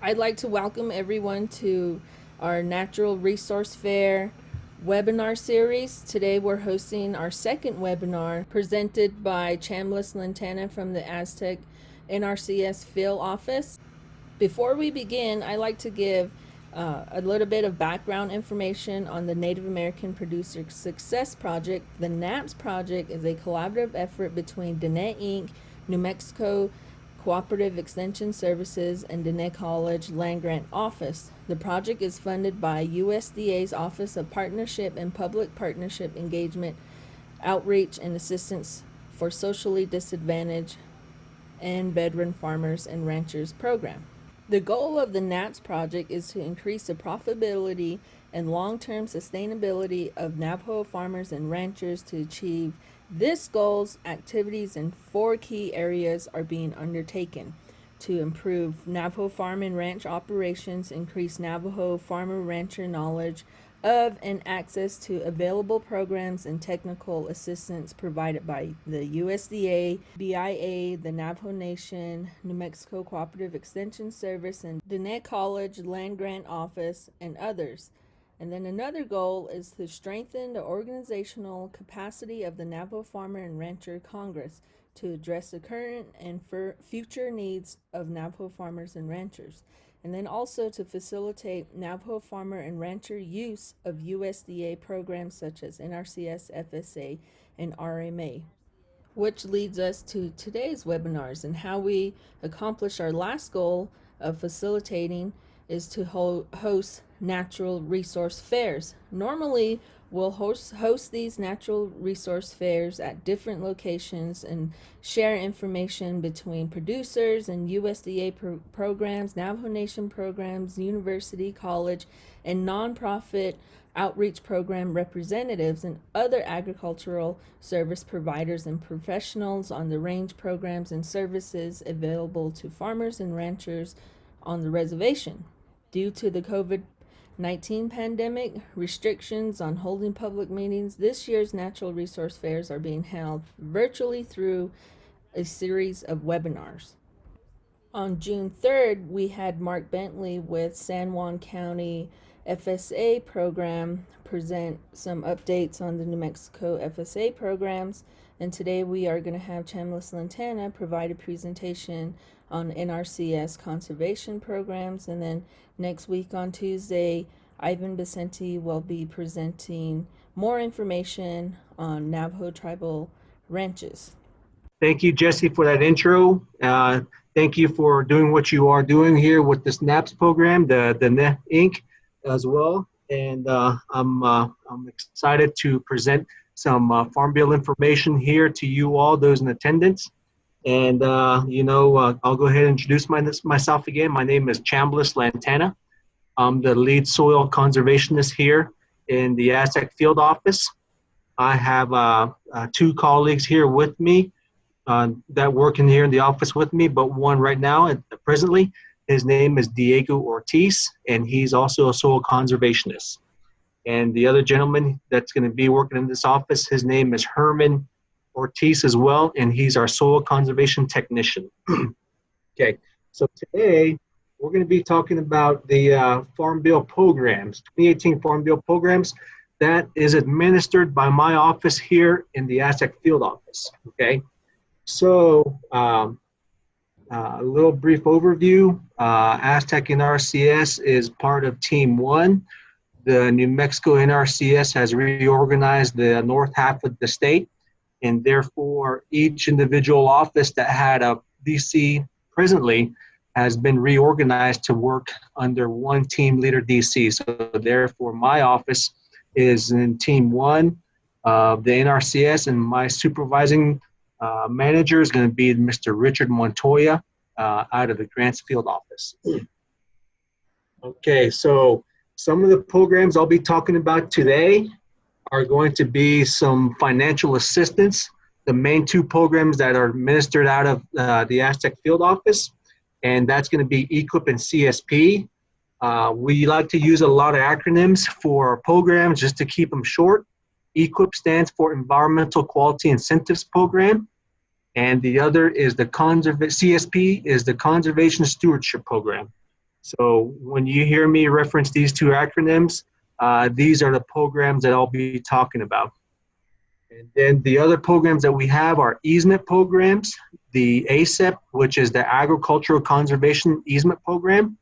I'd like to welcome everyone to our Natural Resource Fair webinar series. Today we're hosting our second webinar presented by Chambliss Lantana from the Aztec NRCS field office. Before we begin, I'd like to give a little bit of background information on the Native American Producer Success Project. The NAPS project is a collaborative effort between Diné Inc., New Mexico Cooperative Extension Services, and Diné College Land Grant Office. The project is funded by USDA's Office of Partnership and Public Partnership Engagement, Outreach, and Assistance for Socially Disadvantaged and Veteran Farmers and Ranchers program. The goal of the NAPS project is to increase the profitability and long-term sustainability of Navajo farmers and ranchers. To achieve this goals, activities in four key areas are being undertaken: to improve Navajo farm and ranch operations, increase Navajo farmer rancher knowledge of and access to available programs and technical assistance provided by the USDA, BIA, the Navajo Nation, New Mexico Cooperative Extension Service, and Diné College Land Grant Office, and others. And then another goal is to strengthen the organizational capacity of the Navajo Farmer and Rancher Congress to address the current and future needs of Navajo farmers and ranchers, and then also to facilitate Navajo farmer and rancher use of USDA programs such as NRCS, FSA, and RMA. Which leads us to today's webinars, and how we accomplish our last goal of facilitating is to host natural resource fairs. Normally, we'll host these natural resource fairs at different locations and share information between producers and USDA programs, Navajo Nation programs, university, college, and nonprofit outreach program representatives and other agricultural service providers and professionals on the range programs and services available to farmers and ranchers on the reservation. Due to the COVID-19 pandemic restrictions on holding public meetings, this year's natural resource fairs are being held virtually through a series of webinars. On June 3rd, we had Mark Bentley with San Juan County FSA program present some updates on the New Mexico FSA programs. And today we are going to have Chambliss Lantana provide a presentation on NRCS conservation programs. And then next week on Tuesday, Ivan Vicente will be presenting more information on Navajo tribal ranches. Thank you, Jesse, for that intro. Thank you for doing what you are doing here with the SNAPS program, the NE Inc. as well. And I'm excited to present some Farm Bill information here to you all, those in attendance. And, I'll go ahead and introduce myself again. My name is Chambliss Lantana. I'm the lead soil conservationist here in the Aztec field office. I have two colleagues here with me that work in here in the office with me, but one right now, presently. His name is Diego Ortiz, and he's also a soil conservationist. And the other gentleman that's going to be working in this office, his name is Herman Ortiz as well, and he's our soil conservation technician. Okay, so today we're going to be talking about the Farm Bill programs, 2018 Farm Bill programs that is administered by my office here in the Aztec field office. Okay, so a little brief overview. Aztec NRCS is part of Team 1. The New Mexico NRCS has reorganized the north half of the state, and therefore each individual office that had a DC presently has been reorganized to work under one team leader DC. So therefore my office is in Team 1 of the NRCS, and my supervising manager is going to be Mr. Richard Montoya out of the Grants Field office. Okay, so some of the programs I'll be talking about today are going to be some financial assistance, the main two programs that are administered out of the Aztec field office, and that's going to be EQIP and CSP. We like to use a lot of acronyms for our programs just to keep them short. EQIP stands for Environmental Quality Incentives Program, and the other is the CSP is the Conservation Stewardship Program. So when you hear me reference these two acronyms, these are the programs that I'll be talking about. And then the other programs that we have are easement programs, the ASEP, which is the Agricultural Conservation Easement Program,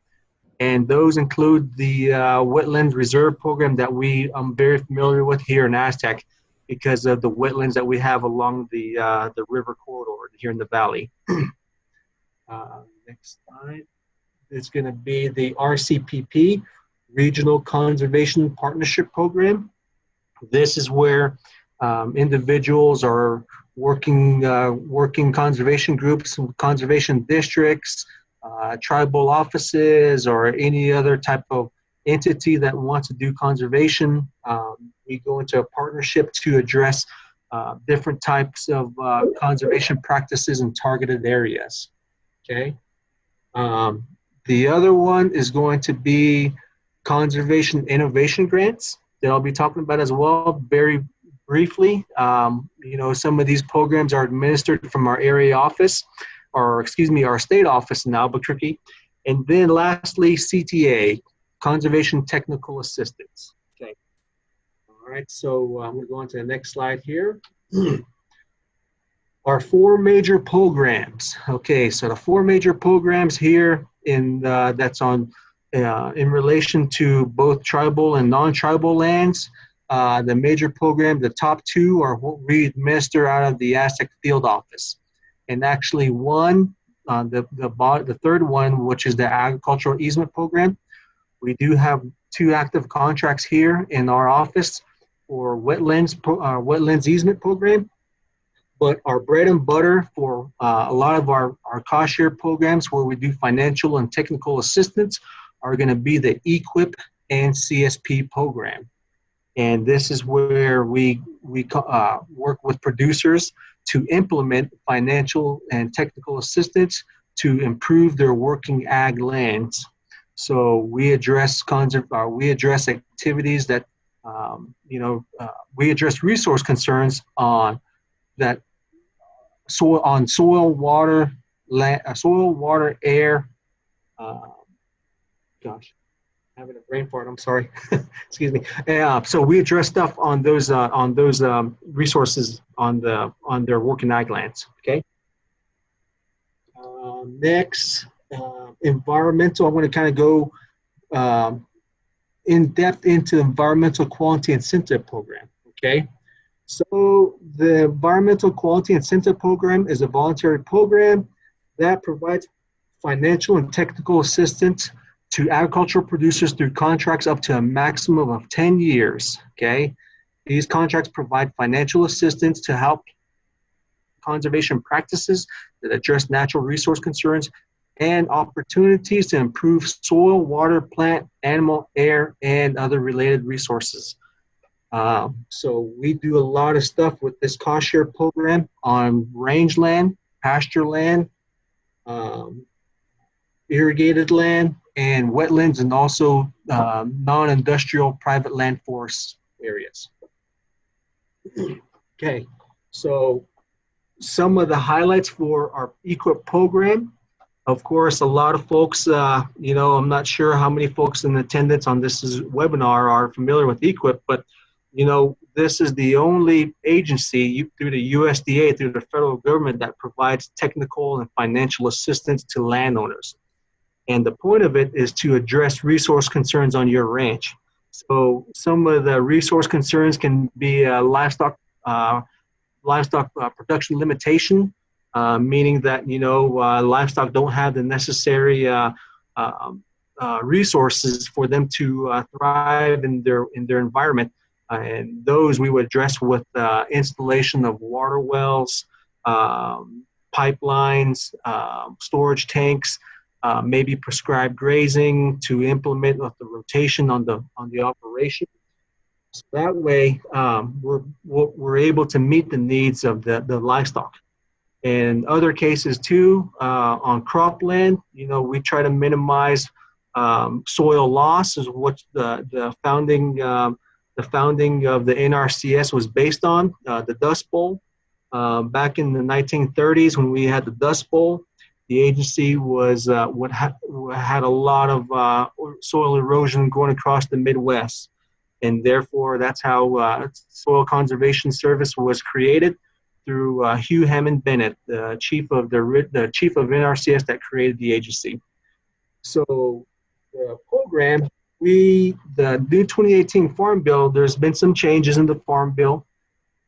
and those include the Wetlands Reserve Program that I'm very familiar with here in Aztec because of the wetlands that we have along the river corridor here in the valley. Next slide. It's going to be the RCPP, Regional Conservation Partnership Program. This is where individuals are working conservation groups, conservation districts, tribal offices, or any other type of entity that wants to do conservation. We go into a partnership to address different types of conservation practices in targeted areas. Okay. Um, the other one is going to be conservation innovation grants that I'll be talking about as well very briefly. Some of these programs are administered from our area office, or excuse me, our state office in Albuquerque. And then lastly, CTA, Conservation Technical Assistance. Okay. All right, so I'm gonna go on to the next slide here. Our four major programs. Okay, so the four major programs here that's on in relation to both tribal and non-tribal lands. The major program, the top two are what we administer out of the Aztec Field Office, and actually the third one, which is the Agricultural Easement Program. We do have two active contracts here in our office for wetlands easement program. But our bread and butter for a lot of our cost share programs where we do financial and technical assistance are going to be the EQIP and CSP program. And this is where we work with producers to implement financial and technical assistance to improve their working ag lands. So we address activities that, we address resource concerns on that soil, water, air. Gosh, having a brain fart. I'm sorry. Excuse me. So we address stuff on those resources on their working ag lands. Okay. Next, environmental. I'm going to kind of go in depth into environmental quality incentive program. Okay. So the Environmental Quality Incentive Program is a voluntary program that provides financial and technical assistance to agricultural producers through contracts up to a maximum of 10 years, okay? These contracts provide financial assistance to help conservation practices that address natural resource concerns and opportunities to improve soil, water, plant, animal, air, and other related resources. So we do a lot of stuff with this cost share program on rangeland, pasture land, irrigated land, and wetlands, and also non-industrial private land forest areas. Okay, so some of the highlights for our EQIP program. Of course, a lot of folks, I'm not sure how many folks in attendance on this webinar are familiar with EQIP, but this is the only agency through the USDA, through the federal government, that provides technical and financial assistance to landowners. And the point of it is to address resource concerns on your ranch. So some of the resource concerns can be livestock production limitation, meaning that livestock don't have the necessary resources for them to thrive in their environment. And those we would address with installation of water wells, pipelines, storage tanks, maybe prescribed grazing to implement the rotation on the operation. So that way, we're able to meet the needs of the livestock. In other cases too, on cropland, we try to minimize soil loss, is what the founding of the NRCS was based on, the Dust Bowl. Back in the 1930s when we had the Dust Bowl, the The agency was had a lot of soil erosion going across the Midwest, and therefore that's how Soil Conservation Service was created through Hugh Hammond Bennett, the chief of NRCS that created the agency. So the program, the new 2018 Farm Bill, there's been some changes in the Farm Bill.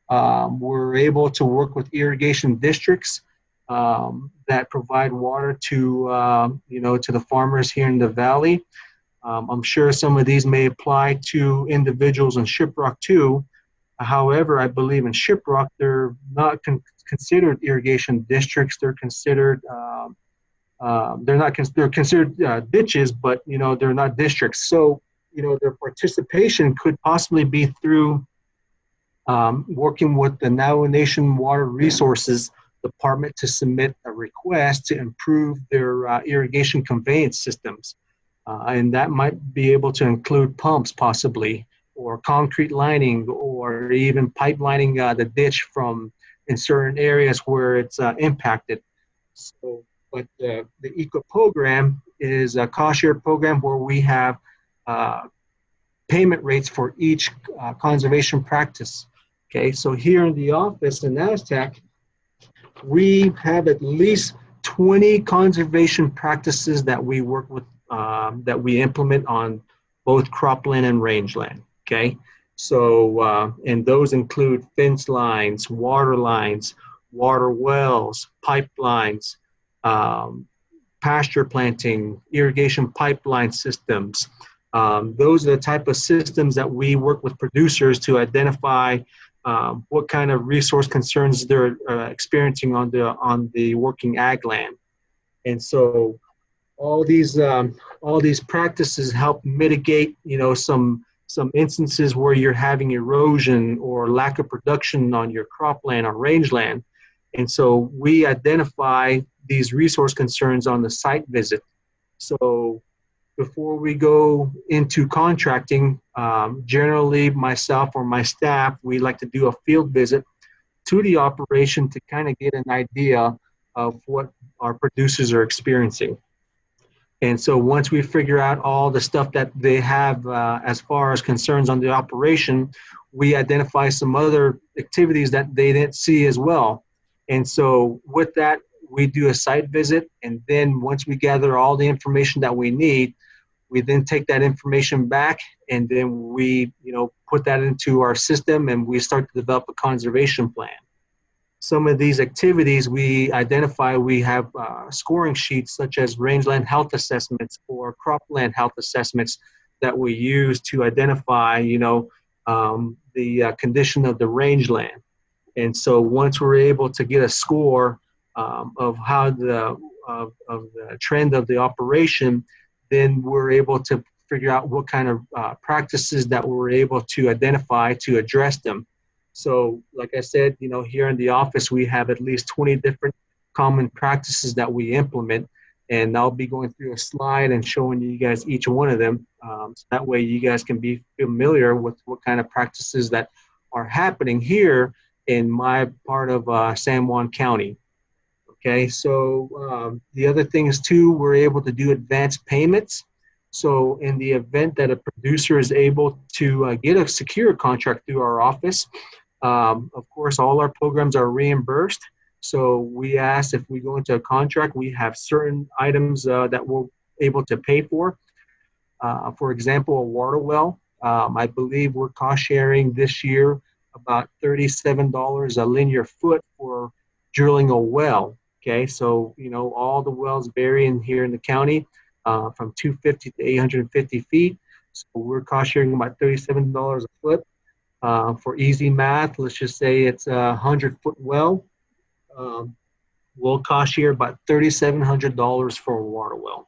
We're able to work with irrigation districts that provide water to to the farmers here in the valley. I'm sure some of these may apply to individuals in Shiprock too. However, I believe in Shiprock they're not considered irrigation districts. They're considered they're considered ditches, but they're not districts. So their participation could possibly be through working with the Navajo Nation Water Resources Department to submit a request to improve their irrigation conveyance systems. And that might be able to include pumps possibly, or concrete lining, or even pipelining the ditch from in certain areas where it's impacted. So, but the ECO program is a cost share program where we have payment rates for each conservation practice. Okay, so here in the office in NASTAC, we have at least 20 conservation practices that we work with, that we implement on both cropland and rangeland. Okay, so and those include fence lines, water wells, pipelines, pasture planting, irrigation pipeline systems. Those are the type of systems that we work with producers to identify what kind of resource concerns they're experiencing on the working ag land. And so all these practices help mitigate some instances where you're having erosion or lack of production on your cropland or rangeland. And so we identify these resource concerns on the site visit. So before we go into contracting, generally myself or my staff, we like to do a field visit to the operation to kind of get an idea of what our producers are experiencing. And so once we figure out all the stuff that they have as far as concerns on the operation, we identify some other activities that they didn't see as well. And so with that, we do a site visit. And then once we gather all the information that we need, we then take that information back and then we put that into our system and we start to develop a conservation plan. Some of these activities we identify, we have scoring sheets such as rangeland health assessments or cropland health assessments that we use to identify, the condition of the rangeland. And so once we're able to get a score of how the trend of the operation, then we're able to figure out what kind of practices that we're able to identify to address them. So like I said, here in the office, we have at least 20 different common practices that we implement. And I'll be going through a slide and showing you guys each one of them. So that way you guys can be familiar with what kind of practices that are happening here in my part of San Juan County. Okay, so the other thing is too, we're able to do advanced payments. So in the event that a producer is able to get a secure contract through our office, of course, all our programs are reimbursed. So we ask if we go into a contract, we have certain items that we're able to pay for. For example, a water well. I believe we're cost sharing this year about $37 a linear foot for drilling a well. Okay, so all the wells vary in here in the county from 250 to 850 feet. So we're cost sharing about $37 a foot. For easy math, let's just say it's a 100-foot well. We'll cost share about $3,700 for a water well.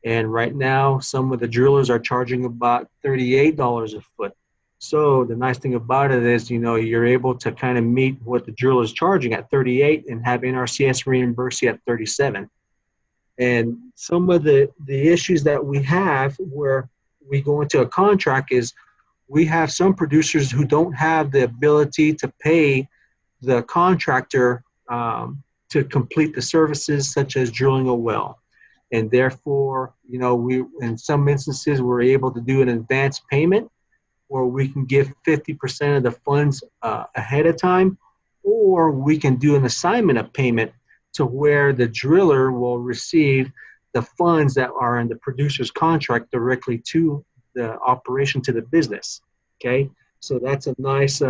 And right now, some of the drillers are charging about $38 a foot. So the nice thing about it is, you're able to kind of meet what the driller is charging at 38 and have NRCS reimburse you at 37. And some of the issues that we have where we go into a contract is we have some producers who don't have the ability to pay the contractor to complete the services such as drilling a well. And therefore, we, in some instances, we're able to do an advance payment where we can give 50% of the funds ahead of time, or we can do an assignment of payment to where the driller will receive the funds that are in the producer's contract directly to the operation, to the business. Okay, so that's a nice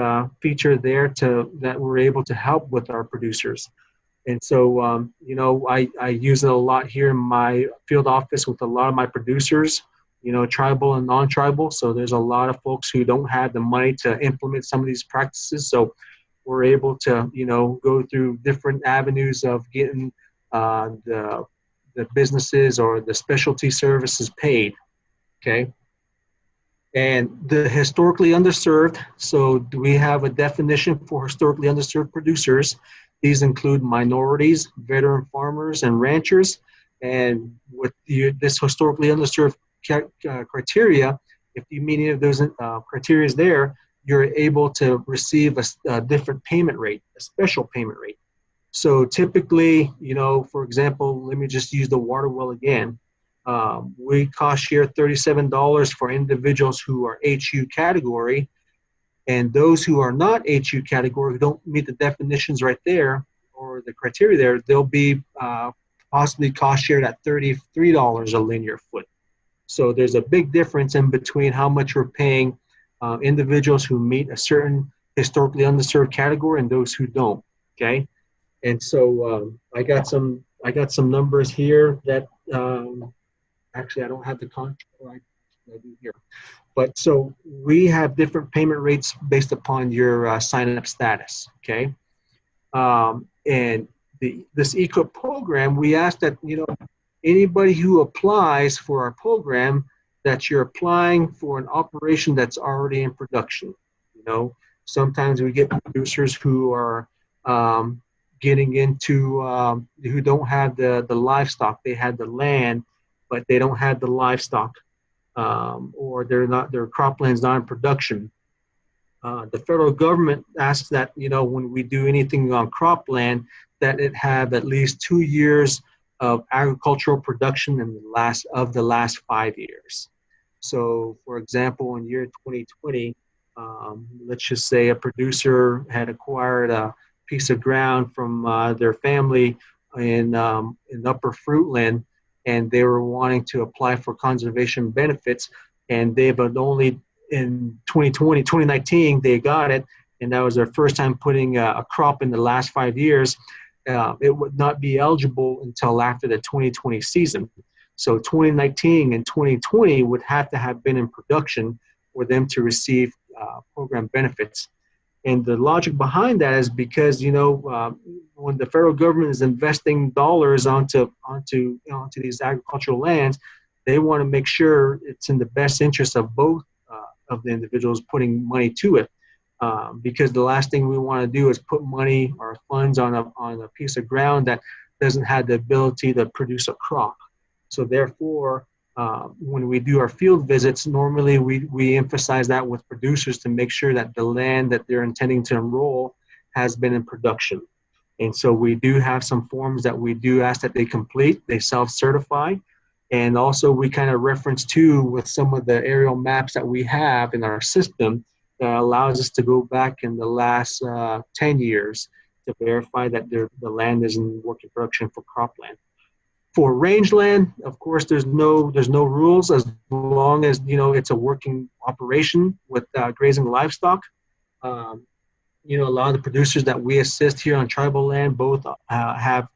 feature there that we're able to help with our producers. And so, I use it a lot here in my field office with a lot of my producers, tribal and non-tribal. So there's a lot of folks who don't have the money to implement some of these practices. So we're able to, go through different avenues of getting the businesses or the specialty services paid. Okay. And the historically underserved, so do we have a definition for historically underserved producers? These include minorities, veteran farmers, and ranchers. And with this historically underserved criteria, if you meet any of those criteria there, you're able to receive a different payment rate, a special payment rate. So typically, for example, let me just use the water well again. We cost share $37 for individuals who are HU category, and those who are not HU category, who don't meet the definitions right there or the criteria there, they'll be possibly cost shared at $33 a linear foot. So there's a big difference in between how much we're paying individuals who meet a certain historically underserved category and those who don't. Okay, and so I got some numbers here that. Actually, I don't have the contract. I do here. But so we have different payment rates based upon your sign-up status, okay? And this EQIP program, we ask that, anybody who applies for our program, that you're applying for an operation that's already in production. Sometimes we get producers who are getting into, who don't have the livestock. They had the land, but they don't have the livestock, or their cropland's not in production. The federal government asks that, when we do anything on cropland, that it have at least 2 years of agricultural production in the last 5 years. So, for example, in year 2020, let's just say a producer had acquired a piece of ground from their family in Upper Fruitland, and they were wanting to apply for conservation benefits, and they've only in 2019 they got it, and that was their first time putting a crop in the last 5 years. It would not be eligible until after the 2020 season. So 2019 and 2020 would have to have been in production for them to receive program benefits. And the logic behind that is because, when the federal government is investing dollars onto these agricultural lands, they want to make sure it's in the best interest of both of the individuals putting money to it. Because the last thing we want to do is put money or funds on a piece of ground that doesn't have the ability to produce a crop. So therefore, when we do our field visits, normally we emphasize that with producers to make sure that the land that they're intending to enroll has been in production. And so we do have some forms that we do ask that they complete, they self-certify. And also we kind of reference too with some of the aerial maps that we have in our system that allows us to go back in the last 10 years to verify that the land is in working production for cropland. For rangeland, of course, there's no rules as long as it's a working operation with grazing livestock. A lot of the producers that we assist here on tribal land both have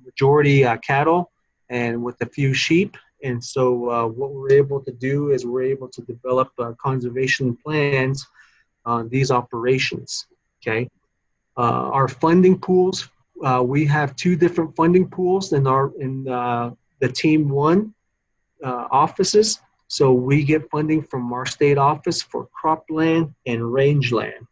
majority cattle and with a few sheep. And so what we're able to do is we're able to develop conservation plans on these operations. Okay, our funding pools. We have two different funding pools in the Team 1 offices. So we get funding from our state office for cropland and rangeland.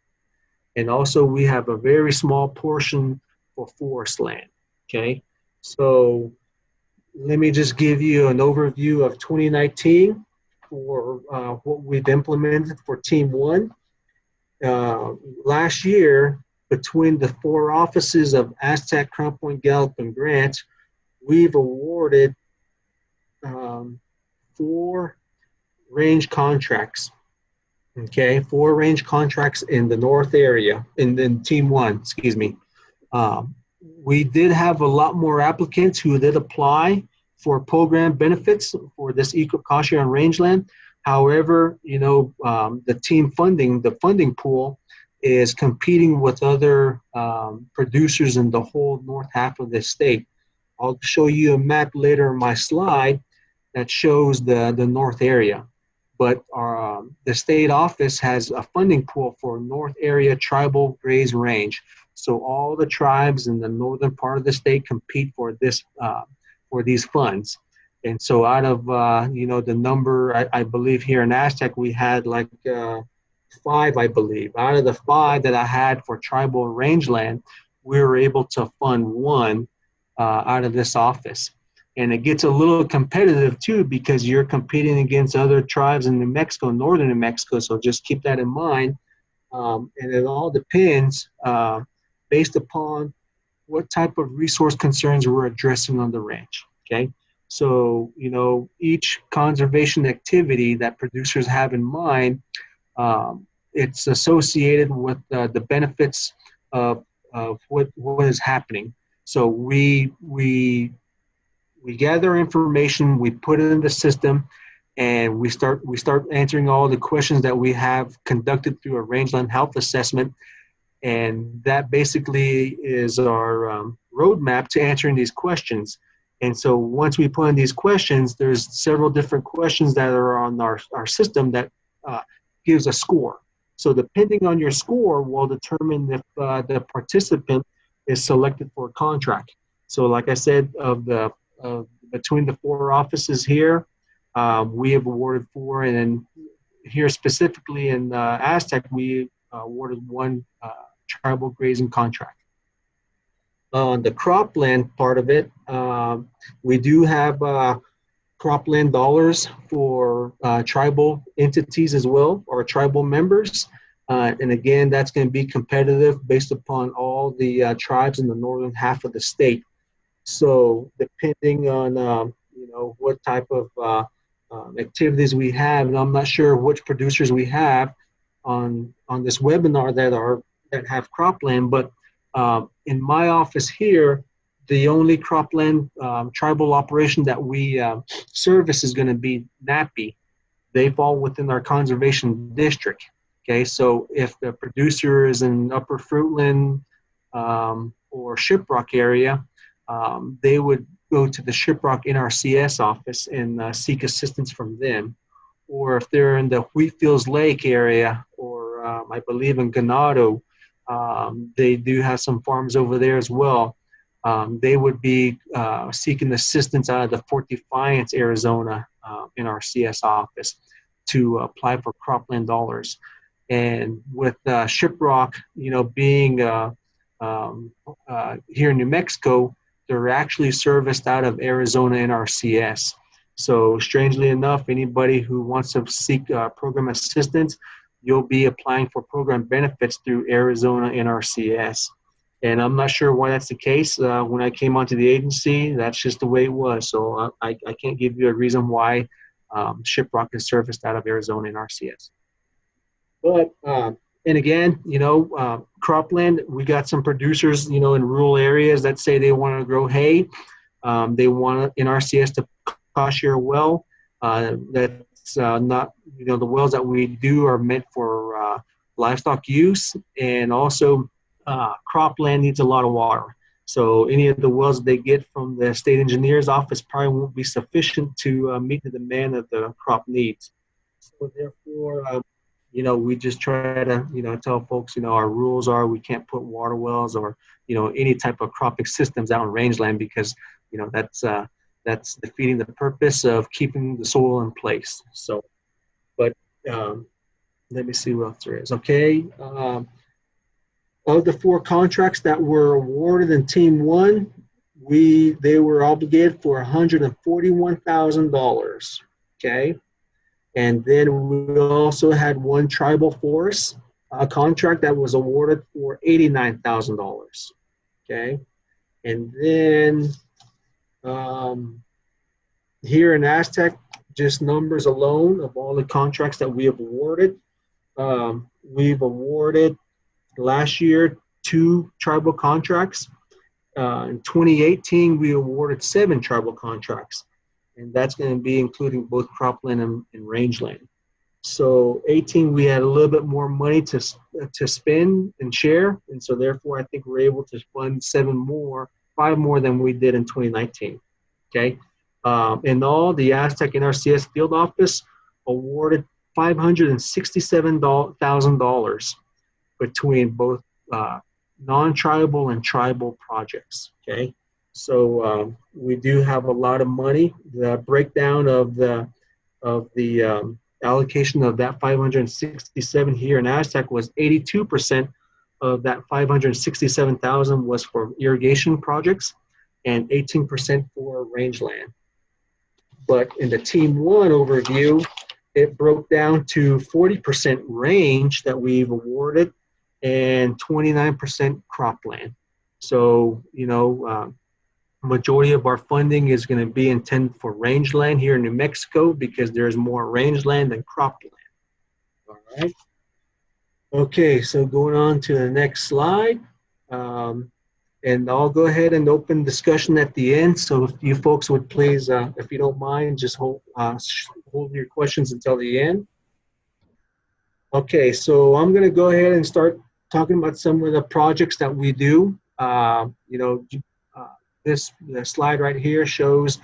And also we have a very small portion for forest land. Okay, so let me just give you an overview of 2019 for what we've implemented for Team 1. Last year, between the four offices of Aztec, Crown Point, Gallup, and Grant, we've awarded um, four range contracts. Okay, four range contracts in the north area, in Team One, excuse me. Um, we did have a lot more applicants who did apply for program benefits for this eco cost share on rangeland. However, the team funding, the funding pool, is competing with other producers in the whole north half of the state. I'll show you a map later in my slide that shows the north area. But the state office has a funding pool for North Area Tribal Graze Range. So all the tribes in the northern part of the state compete for these funds. And so out of the number, I believe here in Aztec we had like five, I believe. Out of the five that I had for tribal rangeland, we were able to fund one out of this office. And it gets a little competitive too because you're competing against other tribes in New Mexico, northern New Mexico. So just keep that in mind. And it all depends based upon what type of resource concerns we're addressing on the ranch. Okay. So, each conservation activity that producers have in mind, it's associated with the benefits of what is happening. So we gather information, we put it in the system, and we start answering all the questions that we have conducted through a rangeland health assessment. And that basically is our roadmap to answering these questions. And so once we put in these questions, there's several different questions that are on our system that gives a score. So depending on your score will determine if the participant is selected for a contract. So like I said, between the four offices here, we have awarded four, and then here specifically in Aztec, we awarded one tribal grazing contract. On the cropland part of it, we do have cropland dollars for tribal entities as well, or tribal members. And again, that's going to be competitive based upon all the tribes in the northern half of the state. So depending on what type of activities we have, and I'm not sure which producers we have on this webinar that have cropland, but in my office here, the only cropland tribal operation that we service is going to be Nappy. They fall within our conservation district. Okay, so if the producer is in Upper Fruitland or Shiprock area, they would go to the Shiprock NRCS office and seek assistance from them. Or if they're in the Wheatfields Lake area, or I believe in Ganado, they do have some farms over there as well. They would be seeking assistance out of the Fort Defiance, Arizona NRCS office to apply for cropland dollars. And with Shiprock, being here in New Mexico, they're actually serviced out of Arizona NRCS. So strangely enough, anybody who wants to seek program assistance, you'll be applying for program benefits through Arizona NRCS. And I'm not sure why that's the case. When I came onto the agency, that's just the way it was. So I can't give you a reason why Shiprock is serviced out of Arizona NRCS. But and again, cropland, we got some producers, in rural areas that say they want to grow hay. They want NRCS to cost share well. That's not, the wells that we do are meant for livestock use. And also cropland needs a lot of water. So any of the wells they get from the state engineer's office probably won't be sufficient to meet the demand that the crop needs. So therefore, we just try to, tell folks, our rules are we can't put water wells or, any type of cropping systems out on rangeland because, that's defeating the purpose of keeping the soil in place. So, but let me see what else there is. Okay. Of the four contracts that were awarded in Team One, they were obligated for $141,000. Okay. And then we also had one tribal forest a contract that was awarded for $89,000. Okay, and then um, here in Aztec, just numbers alone of all the contracts that we have awarded. We've awarded last year 2 tribal contracts. In 2018, we awarded 7 tribal contracts, and that's going to be including both cropland and rangeland. So 18, we had a little bit more money to spend and share, and so therefore I think we're able to fund 5 more than we did in 2019. Okay, in all, the Aztec NRCS field office awarded $567,000 between both non-tribal and tribal projects. Okay, so we do have a lot of money. The breakdown of the allocation of that 567 here in Aztec was 82% of that 567,000 was for irrigation projects and 18% for rangeland. But in the Team 1 overview, it broke down to 40% range that we've awarded and 29% cropland. So, majority of our funding is going to be intended for rangeland here in New Mexico because there's more rangeland than cropland. All right. Okay, so going on to the next slide. And I'll go ahead and open discussion at the end. So if you folks would please, if you don't mind, just hold your questions until the end. Okay, so I'm going to go ahead and start talking about some of the projects that we do. The slide right here shows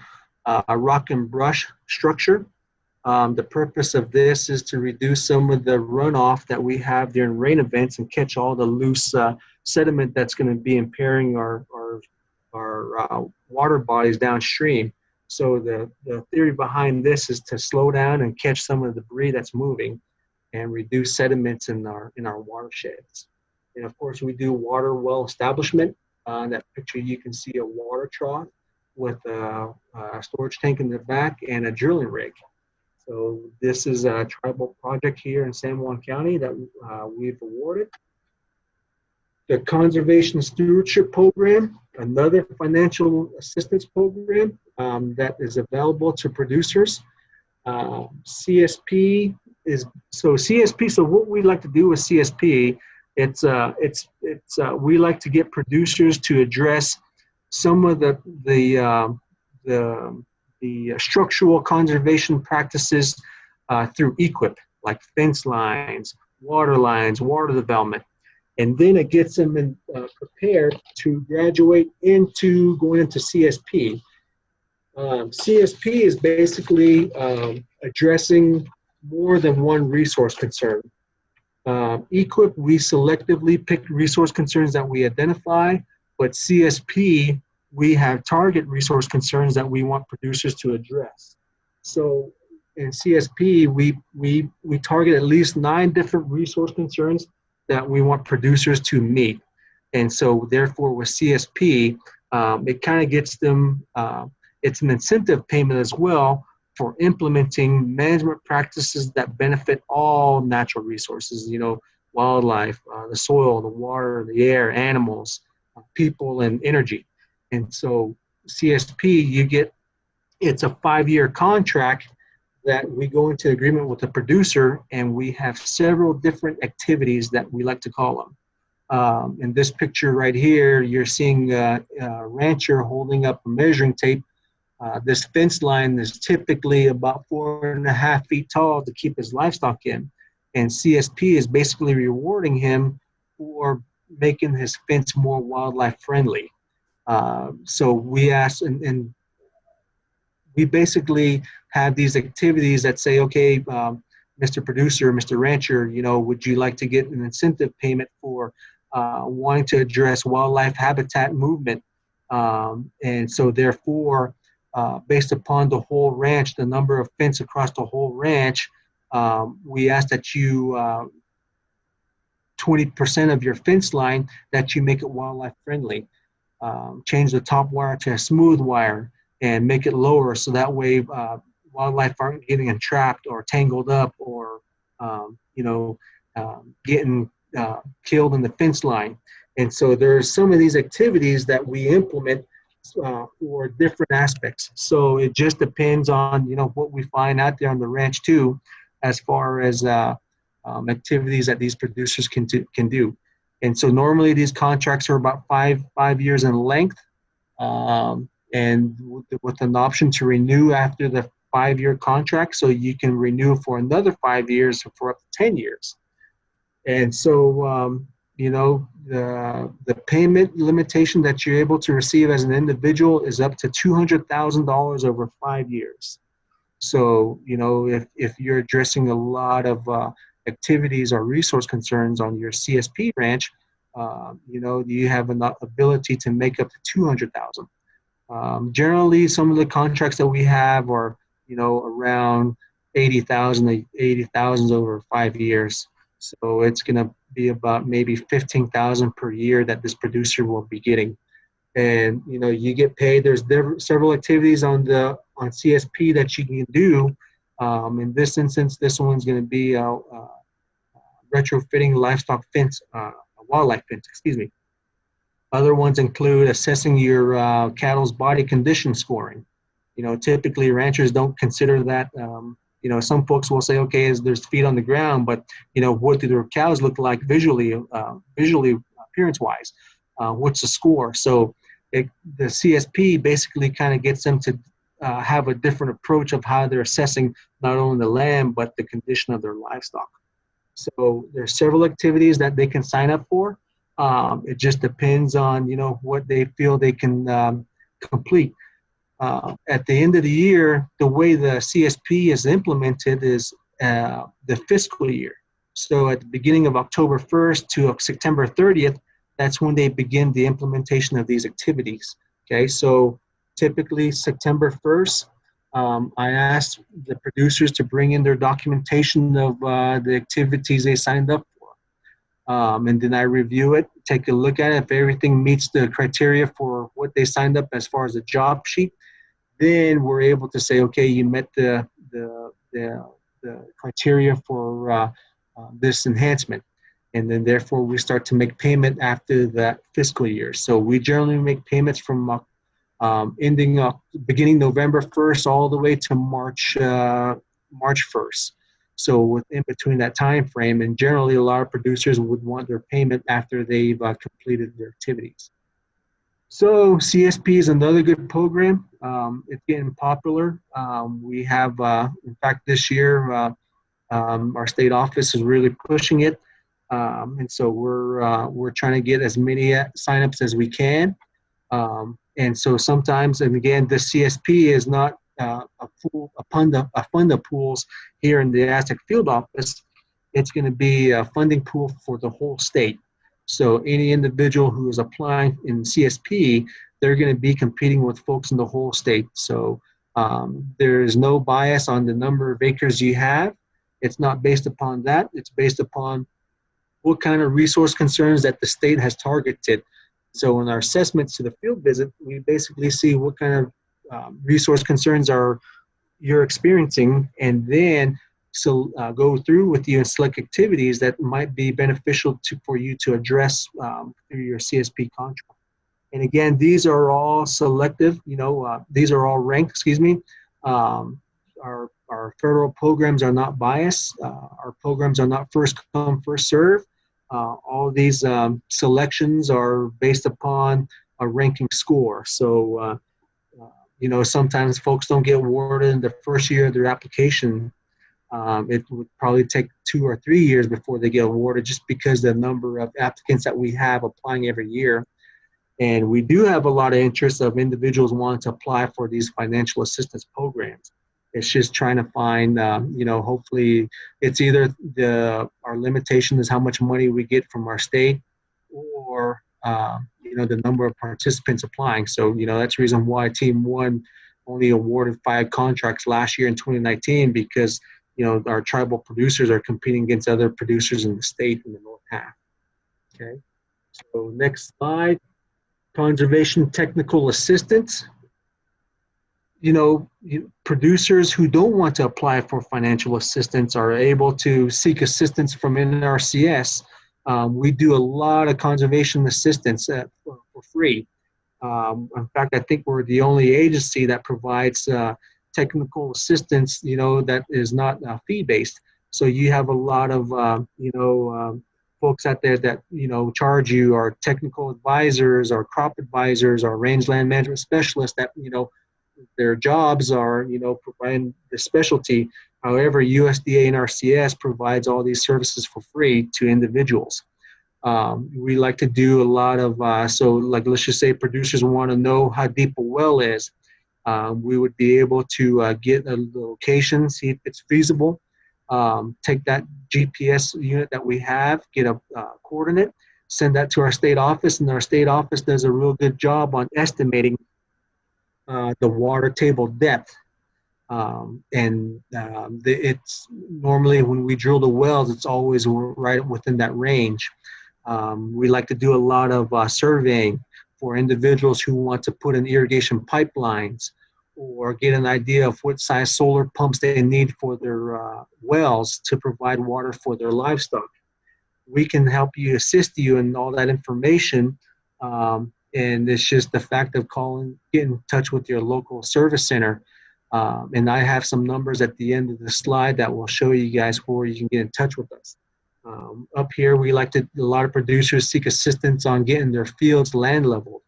a rock and brush structure. The purpose of this is to reduce some of the runoff that we have during rain events and catch all the loose sediment that's going to be impairing our water bodies downstream. So the theory behind this is to slow down and catch some of the debris that's moving and reduce sediments in our watersheds. And of course, we do water well establishment. In that picture, you can see a water trough with a storage tank in the back and a drilling rig. So this is a tribal project here in San Juan County that we've awarded. The Conservation Stewardship Program, another financial assistance program that is available to producers. CSP is CSP. So what we like to do with CSP, we like to get producers to address some of the structural conservation practices through EQIP, like fence lines, water development. And then it gets them prepared to graduate into going into CSP. CSP is basically addressing more than one resource concern. EQIP, we selectively pick resource concerns that we identify, but CSP, we have target resource concerns that we want producers to address. So in CSP, we target at least 9 different resource concerns that we want producers to meet. And so therefore with CSP, it kind of gets them, it's an incentive payment as well for implementing management practices that benefit all natural resources, wildlife, the soil, the water, the air, animals, people, and energy. And so CSP, it's a 5-year contract that we go into agreement with the producer, and we have several different activities that we like to call them. In this picture right here, you're seeing a rancher holding up a measuring tape. This fence line is typically about 4.5 feet tall to keep his livestock in. And CSP is basically rewarding him for making his fence more wildlife friendly. So we ask, and we basically have these activities that say, okay, Mr. Producer, Mr. Rancher, would you like to get an incentive payment for wanting to address wildlife habitat movement? And so therefore, based upon the whole ranch, the number of fence across the whole ranch, we ask that you 20% of your fence line that you make it wildlife friendly. Change the top wire to a smooth wire and make it lower so that way wildlife aren't getting entrapped or tangled up or getting killed in the fence line. And so there's some of these activities that we implement for different aspects. So it just depends on, what we find out there on the ranch too, as far as activities that these producers can do. And so normally these contracts are about five years in length, and with an option to renew after the 5-year contract. So you can renew for another 5 years for up to 10 years. And so, the payment limitation that you're able to receive as an individual is up to $200,000 over 5 years. So, if you're addressing a lot of activities or resource concerns on your CSP ranch, you have an ability to make up to 200,000. Generally, some of the contracts that we have are, around 80,000 over 5 years. So it's going to be about maybe 15,000 per year that this producer will be getting. And, you get paid. There's several activities on CSP that you can do. In this instance, this one's going to be retrofitting livestock fence, wildlife fence, excuse me. Other ones include assessing your cattle's body condition scoring. Typically ranchers don't consider that. Some folks will say, okay, there's feet on the ground, but what do their cows look like visually appearance-wise? What's the score? So the CSP basically kind of gets them to have a different approach of how they're assessing not only the land but the condition of their livestock. So there's several activities that they can sign up for. It just depends on, what they feel they can complete. At the end of the year, the way the CSP is implemented is the fiscal year. So at the beginning of October 1st to September 30th, that's when they begin the implementation of these activities. Okay, so typically September 1st, I asked the producers to bring in their documentation of the activities they signed up for. And then I review it, take a look at it. If everything meets the criteria for what they signed up as far as the job sheet, then we're able to say, okay, you met the criteria for this enhancement. And then therefore we start to make payment after that fiscal year. So we generally make payments from beginning November 1st all the way to March 1st. So within between that time frame, and generally a lot of producers would want their payment after they've completed their activities. So CSP is another good program. It's getting popular. We have, in fact, this year, our state office is really pushing it. And so we're trying to get as many signups as we can. And so sometimes, and again, the CSP is not a fund of pools here in the Aztec field office. It's going to be a funding pool for the whole state. So any individual who is applying in CSP, they're going to be competing with folks in the whole state. So there is no bias on the number of acres you have. It's not based upon that. It's based upon what kind of resource concerns that the state has targeted. So in our assessments to the field visit, we basically see what kind of resource concerns you're experiencing, and then go through with you and select activities that might be beneficial for you to address through your CSP contract. And again, these are all selective, these are all ranked, excuse me. Our federal programs are not biased. Our programs are not first come, first serve. All these selections are based upon a ranking score. So, sometimes folks don't get awarded in the first year of their application. It would probably take 2 or 3 years before they get awarded, just because the number of applicants that we have applying every year. And we do have a lot of interest of individuals wanting to apply for these financial assistance programs. It's just trying to find, hopefully it's either our limitation is how much money we get from our state, or, the number of participants applying. So, that's the reason why Team 1 only awarded 5 contracts last year in 2019, because, our tribal producers are competing against other producers in the state in the north half. Okay, so next slide. Conservation technical assistance. producers who don't want to apply for financial assistance are able to seek assistance from NRCS. We do a lot of conservation assistance for free. In fact, I think we're the only agency that provides technical assistance, that is not fee-based. So you have a lot of, folks out there that, charge you, or technical advisors, or crop advisors, or rangeland management specialists that, their jobs are, providing the specialty. However, USDA and RCS provides all these services for free to individuals. We like to do a lot of, so like, let's just say producers want to know how deep a well is. We would be able to get a location, see if it's feasible, take that GPS unit that we have, get a coordinate, send that to our state office, and our state office does a real good job on estimating the water table depth. It's normally, when we drill the wells, it's always right within that range. We like to do a lot of surveying for individuals who want to put in irrigation pipelines, or get an idea of what size solar pumps they need for their wells to provide water for their livestock. We can help you, assist you in all that information. And it's just the fact of get in touch with your local service center. And I have some numbers at the end of the slide that will show you guys where you can get in touch with us. Up here, a lot of producers seek assistance on getting their fields land leveled.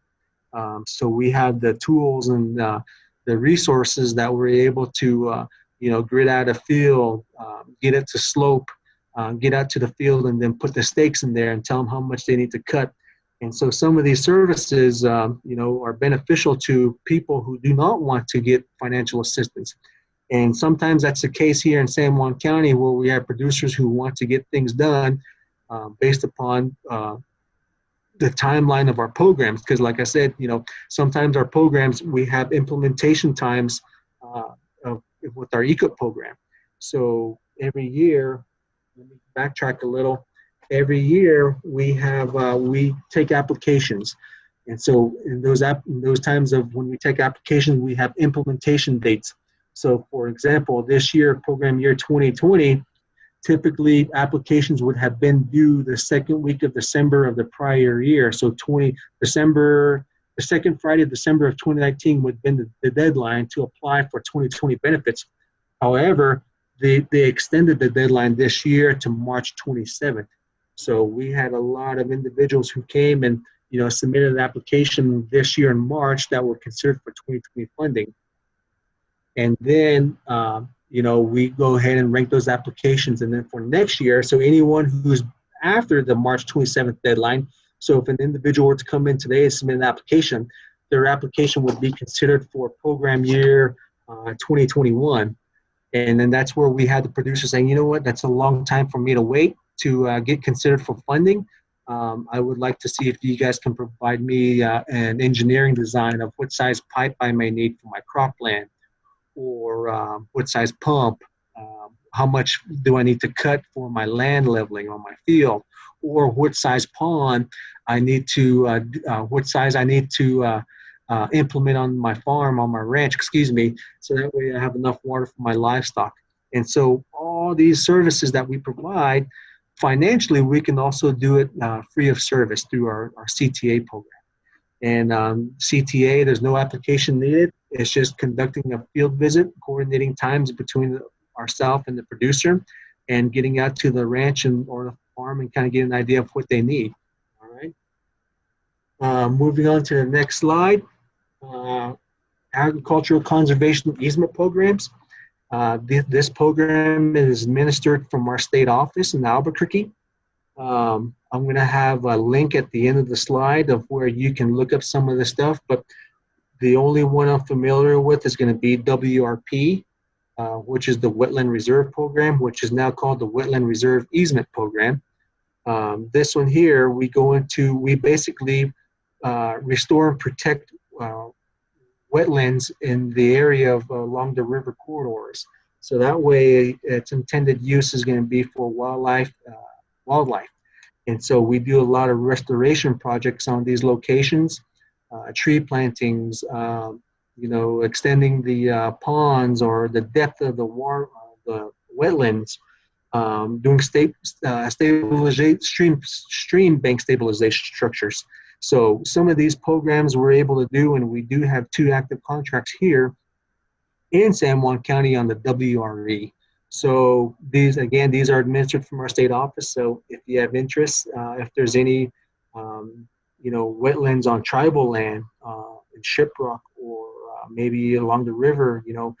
So we have the tools and the resources that we're able to, grid out a field, get it to slope, get out to the field, and then put the stakes in there and tell them how much they need to cut. And so some of these services, are beneficial to people who do not want to get financial assistance. And sometimes that's the case here in San Juan County, where we have producers who want to get things done based upon the timeline of our programs. Because like I said, sometimes our programs, we have implementation times with our ECO program. So every year, let me backtrack a little. Every year we take applications. And so in those times of when we take applications, we have implementation dates. So for example, this year, program year 2020, typically applications would have been due the second week of December of the prior year. So the second Friday of December of 2019 would have been the deadline to apply for 2020 benefits. However, they extended the deadline this year to March 27th. So we had a lot of individuals who came and submitted an application this year in March that were considered for 2020 funding. And then, we go ahead and rank those applications. And then for next year, so anyone who's after the March 27th deadline, so if an individual were to come in today and submit an application, their application would be considered for program year 2021. And then that's where we had the producer saying, you know what, that's a long time for me to wait to get considered for funding. I would like to see if you guys can provide me an engineering design of what size pipe I may need for my cropland, or what size pump, how much do I need to cut for my land leveling on my field, or what size pond I need to, what size I need to implement on my farm, on my ranch, so that way I have enough water for my livestock. And so all these services that we provide, financially, we can also do it free of service through our CTA program. And CTA, there's no application needed. It's just conducting a field visit, coordinating times between ourselves and the producer, and getting out to the ranch or the farm and kind of get an idea of what they need. All right. Moving on to the next slide. Agricultural conservation easement programs. This program is administered from our state office in Albuquerque. I'm going to have a link at the end of the slide of where you can look up some of the stuff, but the only one I'm familiar with is going to be WRP, which is the Wetland Reserve Program, which is now called the Wetland Reserve Easement Program. This one here, we basically restore and protect wetlands in the area of along the river corridors. So that way its intended use is going to be for wildlife. And so we do a lot of restoration projects on these locations, tree plantings, extending the ponds or the depth of the wetlands, doing stabilization, stream bank stabilization structures. So some of these programs we're able to do, and we do have 2 active contracts here in San Juan County on the WRE. So these are administered from our state office. So if you have interest, if there's any, wetlands on tribal land, in Shiprock, or maybe along the river, the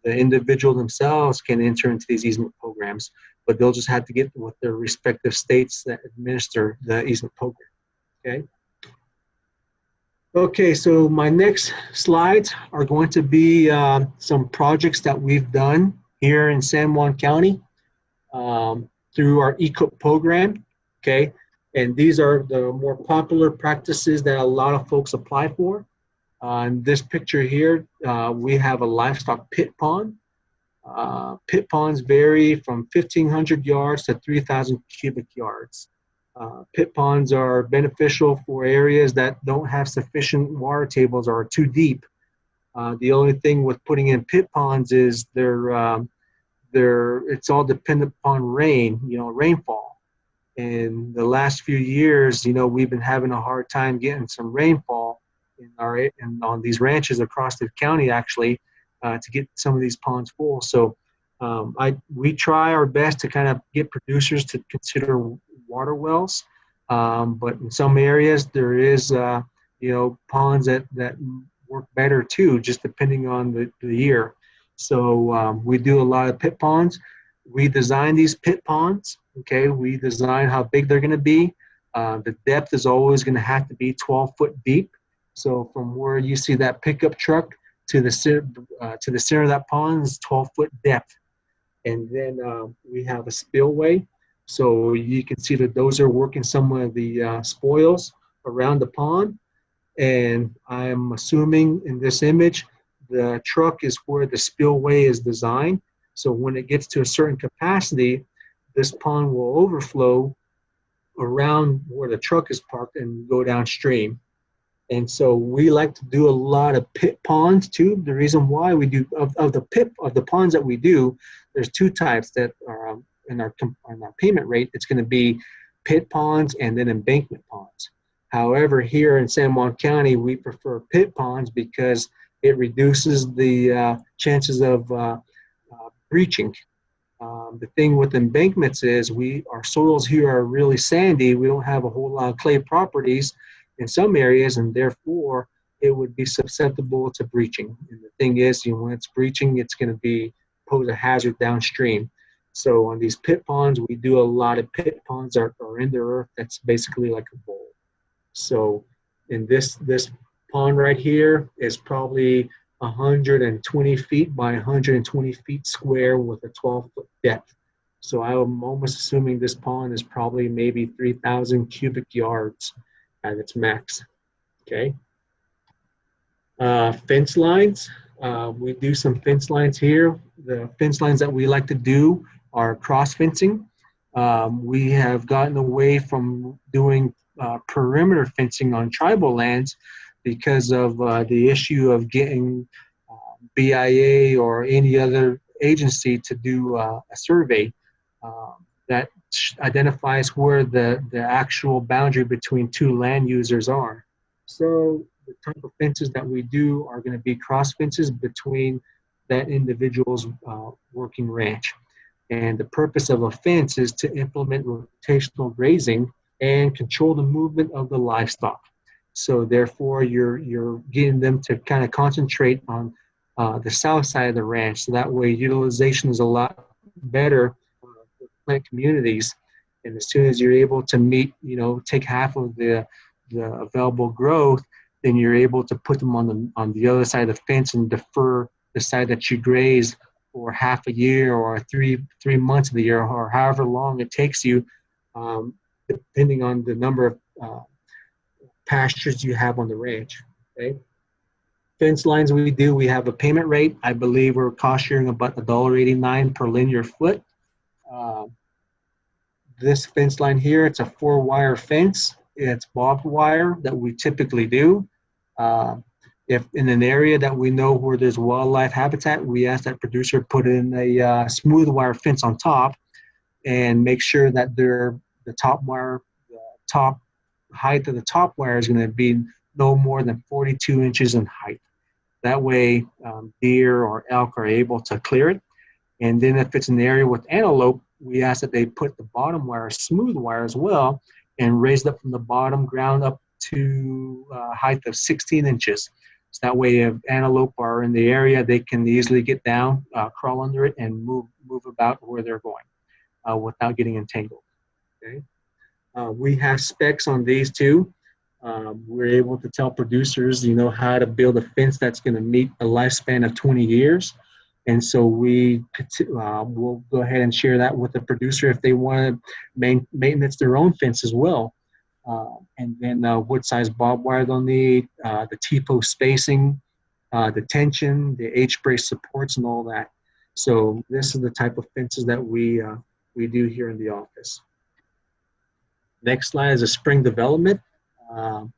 individual themselves can enter into these easement programs, but they'll just have to get with their respective states that administer the easement program. Okay. Okay, so my next slides are going to be some projects that we've done here in San Juan County through our ECOP program, okay? And these are the more popular practices that a lot of folks apply for. In this picture here, we have a livestock pit pond. Pit ponds vary from 1,500 yards to 3,000 cubic yards. Pit ponds are beneficial for areas that don't have sufficient water tables or are too deep. The only thing with putting in pit ponds is it's all dependent upon rainfall. In the last few years, we've been having a hard time getting some rainfall on these ranches across the county, actually, to get some of these ponds full. So we try our best to kind of get producers to consider water wells, but in some areas there is ponds that work better too, just depending on the year. So we do a lot of pit ponds. We design these pit ponds. Okay, we design how big they're going to be. The depth is always going to have to be 12 foot deep. So from where you see that pickup truck to the center of that pond is 12-foot depth. And then we have a spillway. So you can see that those are working some of the spoils around the pond. And I'm assuming in this image, the truck is where the spillway is designed. So when it gets to a certain capacity, this pond will overflow around where the truck is parked and go downstream. And so we like to do a lot of pit ponds too. The reason why we do of the ponds that we do, there's 2 types that are in our payment rate. It's going to be pit ponds and then embankment ponds. However, here in San Juan County, we prefer pit ponds because it reduces the chances of breaching. The thing with embankments is our soils here are really sandy. We don't have a whole lot of clay properties in some areas, and therefore it would be susceptible to breaching. And the thing is, when it's breaching, it's going to pose a hazard downstream. So on these pit ponds, we do a lot of pit ponds are in the earth. That's basically like a bowl. So in this pond right here is probably 120 feet by 120 feet square with a 12-foot depth. So I'm almost assuming this pond is probably maybe 3,000 cubic yards at its max. Okay. Fence lines. We do some fence lines here. The fence lines that we like to do are cross fencing. We have gotten away from doing perimeter fencing on tribal lands because of the issue of getting BIA or any other agency to do a survey that identifies where the actual boundary between 2 land users are. So the type of fences that we do are going to be cross fences between that individual's working ranch. And the purpose of a fence is to implement rotational grazing and control the movement of the livestock. So therefore, you're getting them to kind of concentrate on the south side of the ranch. So that way utilization is a lot better for plant communities. And as soon as you're able to take half of the available growth, then you're able to put them on the other side of the fence and defer the side that you graze for half a year or three months of the year, or however long it takes you, depending on the number of pastures you have on the ranch. Okay. Fence lines we have a payment rate. I believe we're cost sharing about $1.89 per linear foot. This fence line here, it's a 4-wire fence. It's barbed wire that we typically do. If in an area that we know where there's wildlife habitat, we ask that producer put in a smooth wire fence on top and make sure that the top wire, the top height of the top wire is going to be no more than 42 inches in height. That way, deer or elk are able to clear it. And then if it's an area with antelope, we ask that they put the bottom wire, smooth wire as well, and raise it up from the bottom ground up to a height of 16 inches. So that way, if antelope are in the area, they can easily get down, crawl under it, and move about where they're going without getting entangled. Okay. We have specs on these too. We're able to tell producers, how to build a fence that's going to meet a lifespan of 20 years. And so we'll go ahead and share that with the producer if they want to maintenance their own fence as well. And then what size barbed wire they'll need, the T-post spacing, the tension, the H-brace supports, and all that. So this is the type of fences that we do here in the office. Next slide is a spring development. Um,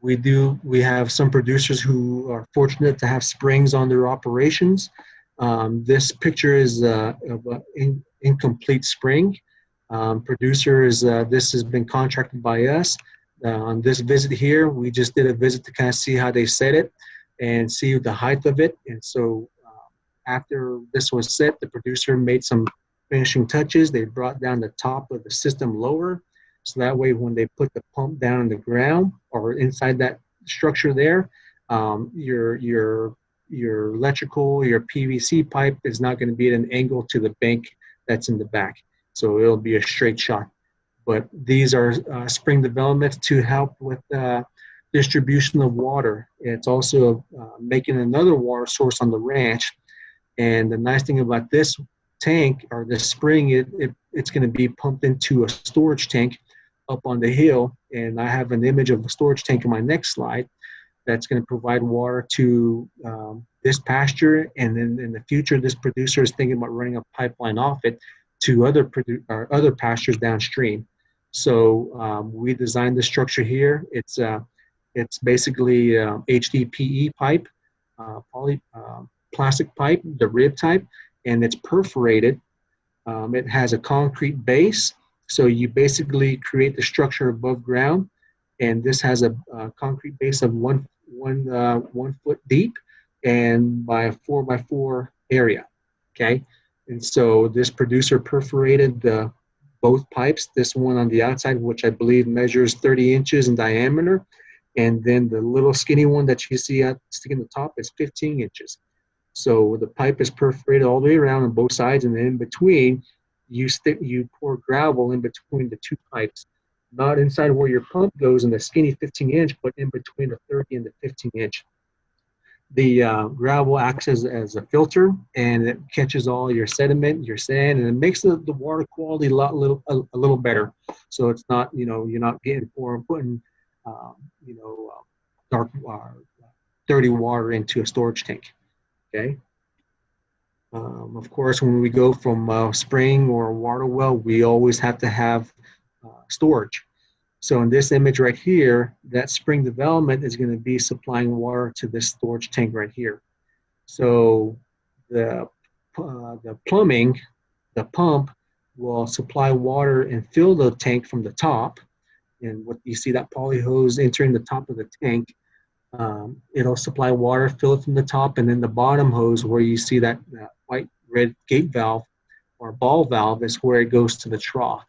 we have some producers who are fortunate to have springs on their operations. This picture is of an incomplete spring. Producer is this has been contracted by us. On this visit here, we just did a visit to kind of see how they set it and see the height of it. And so after this was set, the producer made some finishing touches. They brought down the top of the system lower. So that way, when they put the pump down in the ground or inside that structure there, your electrical, your PVC pipe is not going to be at an angle to the bank that's in the back. So it'll be a straight shot. But these are spring developments to help with distribution of water. It's also making another water source on the ranch. And the nice thing about this tank or this spring, it's going to be pumped into a storage tank up on the hill. And I have an image of the storage tank in my next slide that's going to provide water to this pasture. And then in the future, this producer is thinking about running a pipeline off it to other pastures downstream. So we designed the structure here. It's basically HDPE pipe, plastic pipe, the rib type, and it's perforated. It has a concrete base. So you basically create the structure above ground, and this has a concrete base of one foot deep and by a 4x4 area. Okay, and so this producer perforated both pipes. This one on the outside, which I believe measures 30 inches in diameter, and then the little skinny one that you see sticking the top is 15 inches. So the pipe is perforated all the way around on both sides, and then in between, you pour gravel in between the two pipes, not inside where your pump goes in the skinny 15-inch, but in between the 30 and the 15-inch. The gravel acts as a filter, and it catches all your sediment, your sand, and it makes the water quality a little better. So it's not, you're not putting dark, dirty water into a storage tank. Okay. Of course, when we go from a spring or a water well, we always have to have storage. So in this image right here, that spring development is going to be supplying water to this storage tank right here. So the plumbing, the pump will supply water and fill the tank from the top. And what you see that poly hose entering the top of the tank, it'll supply water, fill it from the top, and then the bottom hose where you see that white red gate valve or ball valve is where it goes to the trough.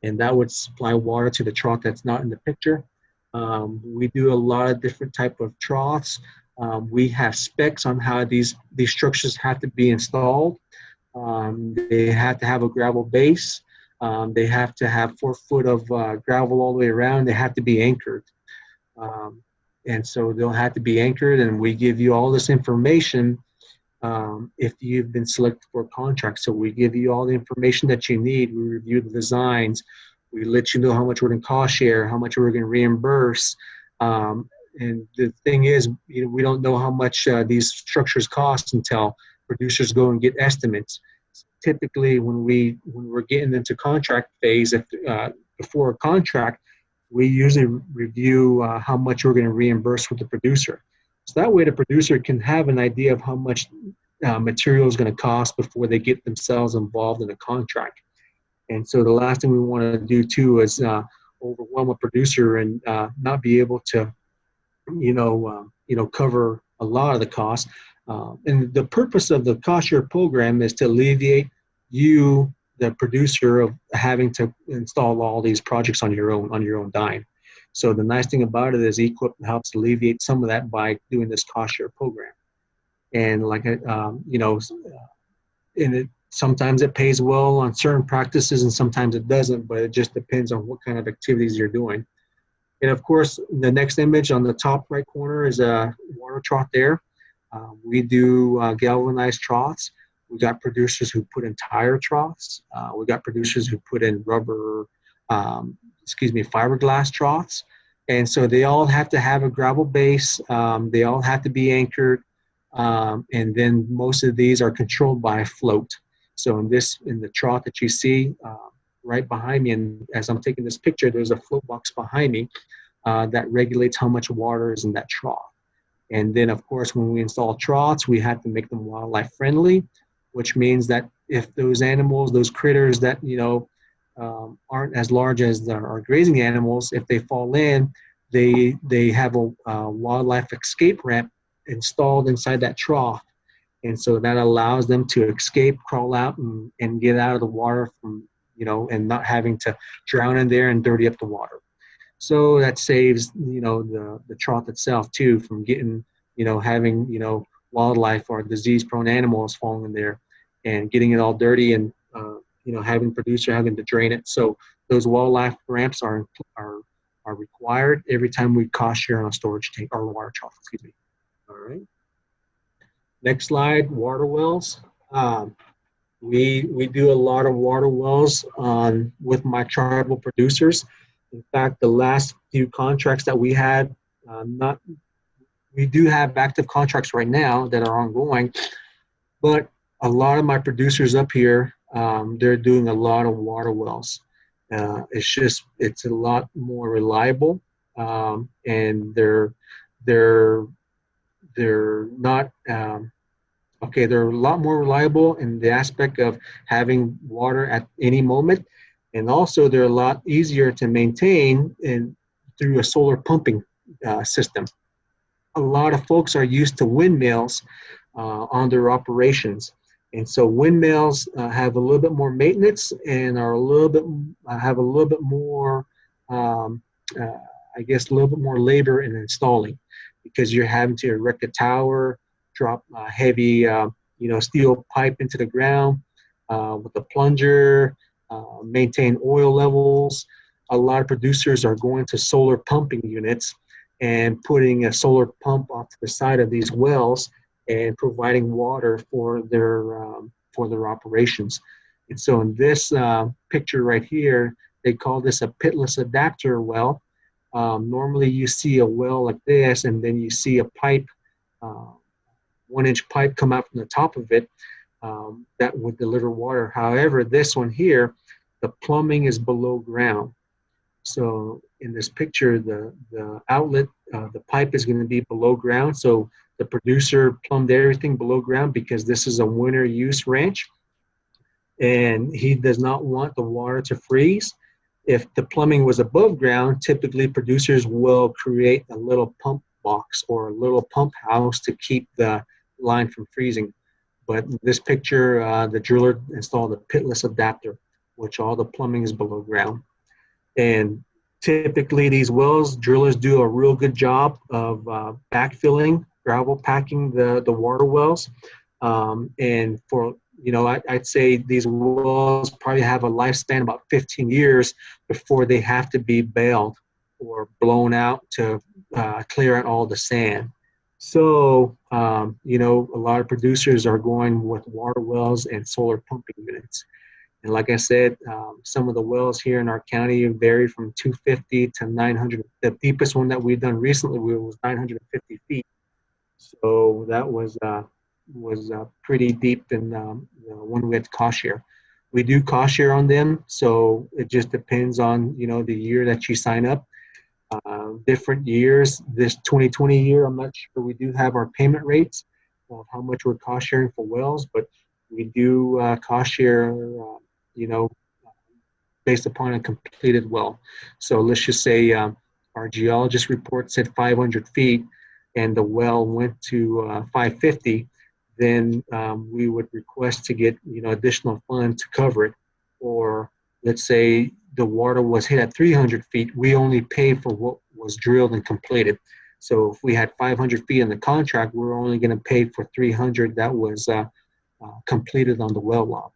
And that would supply water to the trough that's not in the picture. We do a lot of different type of troughs. We have specs on how these structures have to be installed. They have to have a gravel base. They have to have 4 foot of gravel all the way around. They have to be anchored. And so they'll have to be anchored, and we give you all this information if you've been selected for a contract. So we give you all the information that you need. We review the designs. We let you know how much we're going to cost share, how much we're going to reimburse. And the thing is, we don't know how much these structures cost until producers go and get estimates. Typically, when we're getting into contract phase, before a contract, we usually review how much we're going to reimburse with the producer. So that way the producer can have an idea of how much material is going to cost before they get themselves involved in a contract. And so the last thing we want to do too is overwhelm a producer and not be able to, cover a lot of the costs. And the purpose of the cost share program is to alleviate you, the producer, of having to install all these projects on your own dime. So the nice thing about it is eQuip helps alleviate some of that by doing this cost share program. And and it sometimes it pays well on certain practices and sometimes it doesn't, but it just depends on what kind of activities you're doing. And of course, the next image on the top right corner is a water trough there. We do galvanized troughs. We got producers who put in tire troughs. We got producers who put in fiberglass troughs. And so they all have to have a gravel base. They all have to be anchored. And then most of these are controlled by a float. So in the trough that you see right behind me, and as I'm taking this picture, there's a float box behind me that regulates how much water is in that trough. And then, of course, when we install troughs, we have to make them wildlife friendly, which means that if those animals, those critters that, aren't as large as our grazing animals, if they fall in, they have a wildlife escape ramp installed inside that trough. And so that allows them to escape, crawl out, and get out of the water from, and not having to drown in there and dirty up the water. So that saves, the trough itself too from getting, having, wildlife or disease-prone animals falling in there and getting it all dirty and, having producer having to drain it. So those wildlife ramps are required every time we cost share on a storage tank or water trough, excuse me. All right. Next slide, water wells. We do a lot of water wells with my tribal producers. In fact, the last few contracts that we had, we do have active contracts right now that are ongoing, but a lot of my producers up here, they're doing a lot of water wells. It's a lot more reliable, and they're not, they're a lot more reliable in the aspect of having water at any moment. And also they're a lot easier to maintain through a solar pumping system. A lot of folks are used to windmills on their operations. And so windmills have a little bit more maintenance and are have a little bit more, a little bit more labor in installing, because you're having to erect a tower, drop heavy, steel pipe into the ground with a plunger, maintain oil levels. A lot of producers are going to solar pumping units and putting a solar pump off to the side of these wells and providing water for their operations. And so in this picture right here, they call this a pitless adapter well. Normally you see a well like this, and then you see a pipe, 1-inch pipe come out from the top of it that would deliver water. However, this one here, the plumbing is below ground. So in this picture, the outlet, the pipe is going to be below ground. So the producer plumbed everything below ground because this is a winter use ranch, and he does not want the water to freeze. If the plumbing was above ground, typically producers will create a little pump box or a little pump house to keep the line from freezing. But in this picture, the driller installed a pitless adapter, which all the plumbing is below ground. And typically these wells, drillers do a real good job of backfilling, gravel packing the water wells. And for, I'd say these wells probably have a lifespan about 15 years before they have to be baled or blown out to clear out all the sand. So, a lot of producers are going with water wells and solar pumping units. And like I said, some of the wells here in our county vary from 250 to 900. The deepest one that we've done recently was 950 feet. So that was pretty deep, and when we had cost share. We do cost share on them, so it just depends on the year that you sign up. different years. This 2020 year, I'm not sure. We do have our payment rates of how much we're cost sharing for wells, but we do cost share, you know, based upon a completed well. So let's just say our geologist report said 500 feet and the well went to 550, then we would request to get additional funds to cover it. Or let's say the water was hit at 300 feet, we only pay for what was drilled and completed. So if we had 500 feet in the contract, we're only going to pay for 300 that was completed on the well log.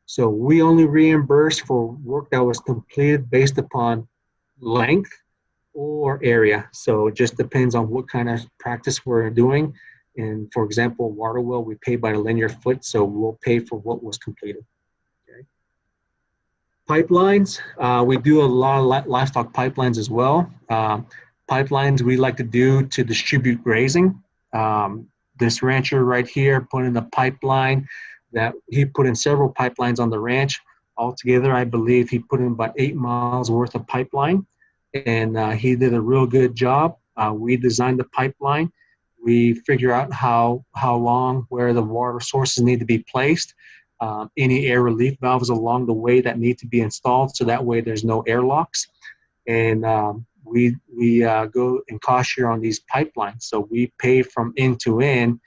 So we only reimburse for work that was completed based upon length or area. So it just depends on what kind of practice we're doing. And for example, water well, we pay by the linear foot, so we'll pay for what was completed. Okay. Pipelines, we do a lot of livestock pipelines as well. Pipelines we like to do to distribute grazing. This rancher right here put in a pipeline that he put in several pipelines on the ranch. Altogether, I believe he put in about 8 miles worth of pipeline, and he did a real good job. We designed the pipeline. We figure out how long, where the water sources need to be placed, any air relief valves along the way that need to be installed, so that way there's no airlocks. And we go and cost share on these pipelines. So we pay from end to end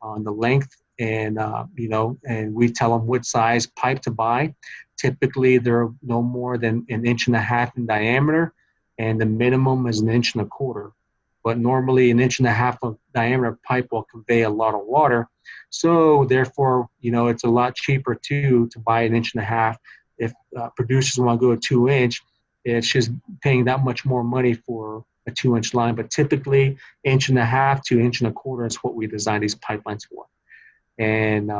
on the length, and and we tell them what size pipe to buy. Typically, they're no more than 1.5 inches in diameter, and the minimum is 1.25 inches. But normally, 1.5 inches of diameter pipe will convey a lot of water. So therefore, it's a lot cheaper to buy 1.5 inches. If producers want to go 2 inch, it's just paying that much more money for a 2 inch line. But typically, 1.5 inches to 1.25 inches is what we design these pipelines for. And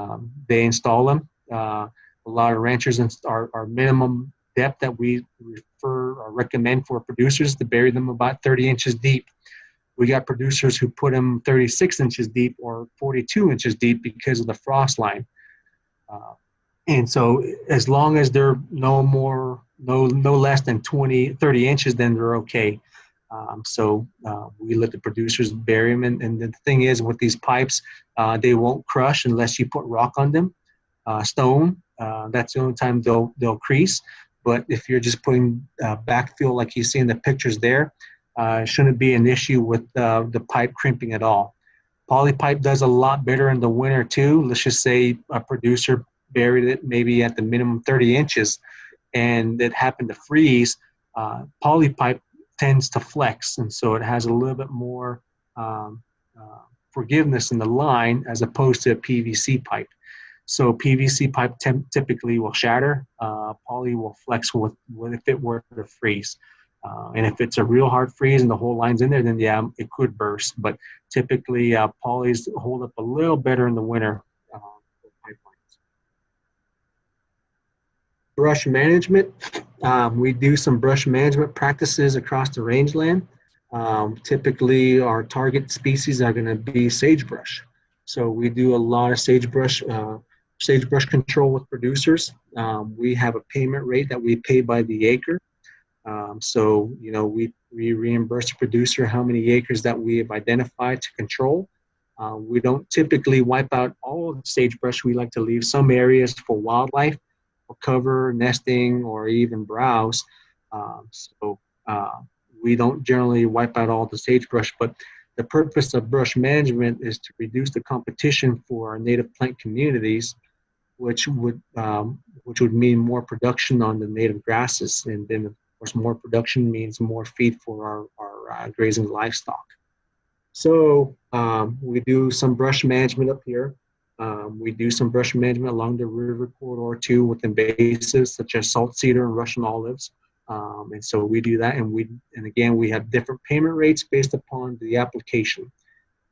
they install them. A lot of ranchers, our minimum depth that we refer or recommend for producers to bury them about 30 inches deep. We got producers who put them 36 inches deep or 42 inches deep because of the frost line. And so as long as they're no less than 30 inches, then they're okay. So we let the producers bury them. And the thing is with these pipes, they won't crush unless you put rock on them, stone. That's the only time they'll crease. But if you're just putting backfill like you see in the pictures there, shouldn't be an issue with the pipe crimping at all. Poly pipe does a lot better in the winter too. Let's just say a producer buried it maybe at the minimum 30 inches and it happened to freeze. Poly pipe tends to flex, and so it has a little bit more forgiveness in the line as opposed to a PVC pipe. So PVC pipe typically will shatter. Poly will flex with if it were to freeze. And if it's a real hard freeze and the whole line's in there, then yeah, it could burst. But typically, polys hold up a little better in the winter. Pipelines. Brush management. We do some brush management practices across the rangeland. Typically, our target species are going to be sagebrush. So we do a lot of sagebrush control with producers. We have a payment rate that we pay by the acre. So, we reimburse the producer how many acres that we have identified to control. We don't typically wipe out all of the sagebrush. We like to leave some areas for wildlife, for cover, nesting, or even browse. We don't generally wipe out all the sagebrush, but the purpose of brush management is to reduce the competition for our native plant communities, which would mean more production on the native grasses, and then of course more production means more feed for our grazing livestock. So we do some brush management up here. We do some brush management along the river corridor too with invasives such as salt cedar and Russian olives. And so we do that, and again we have different payment rates based upon the application.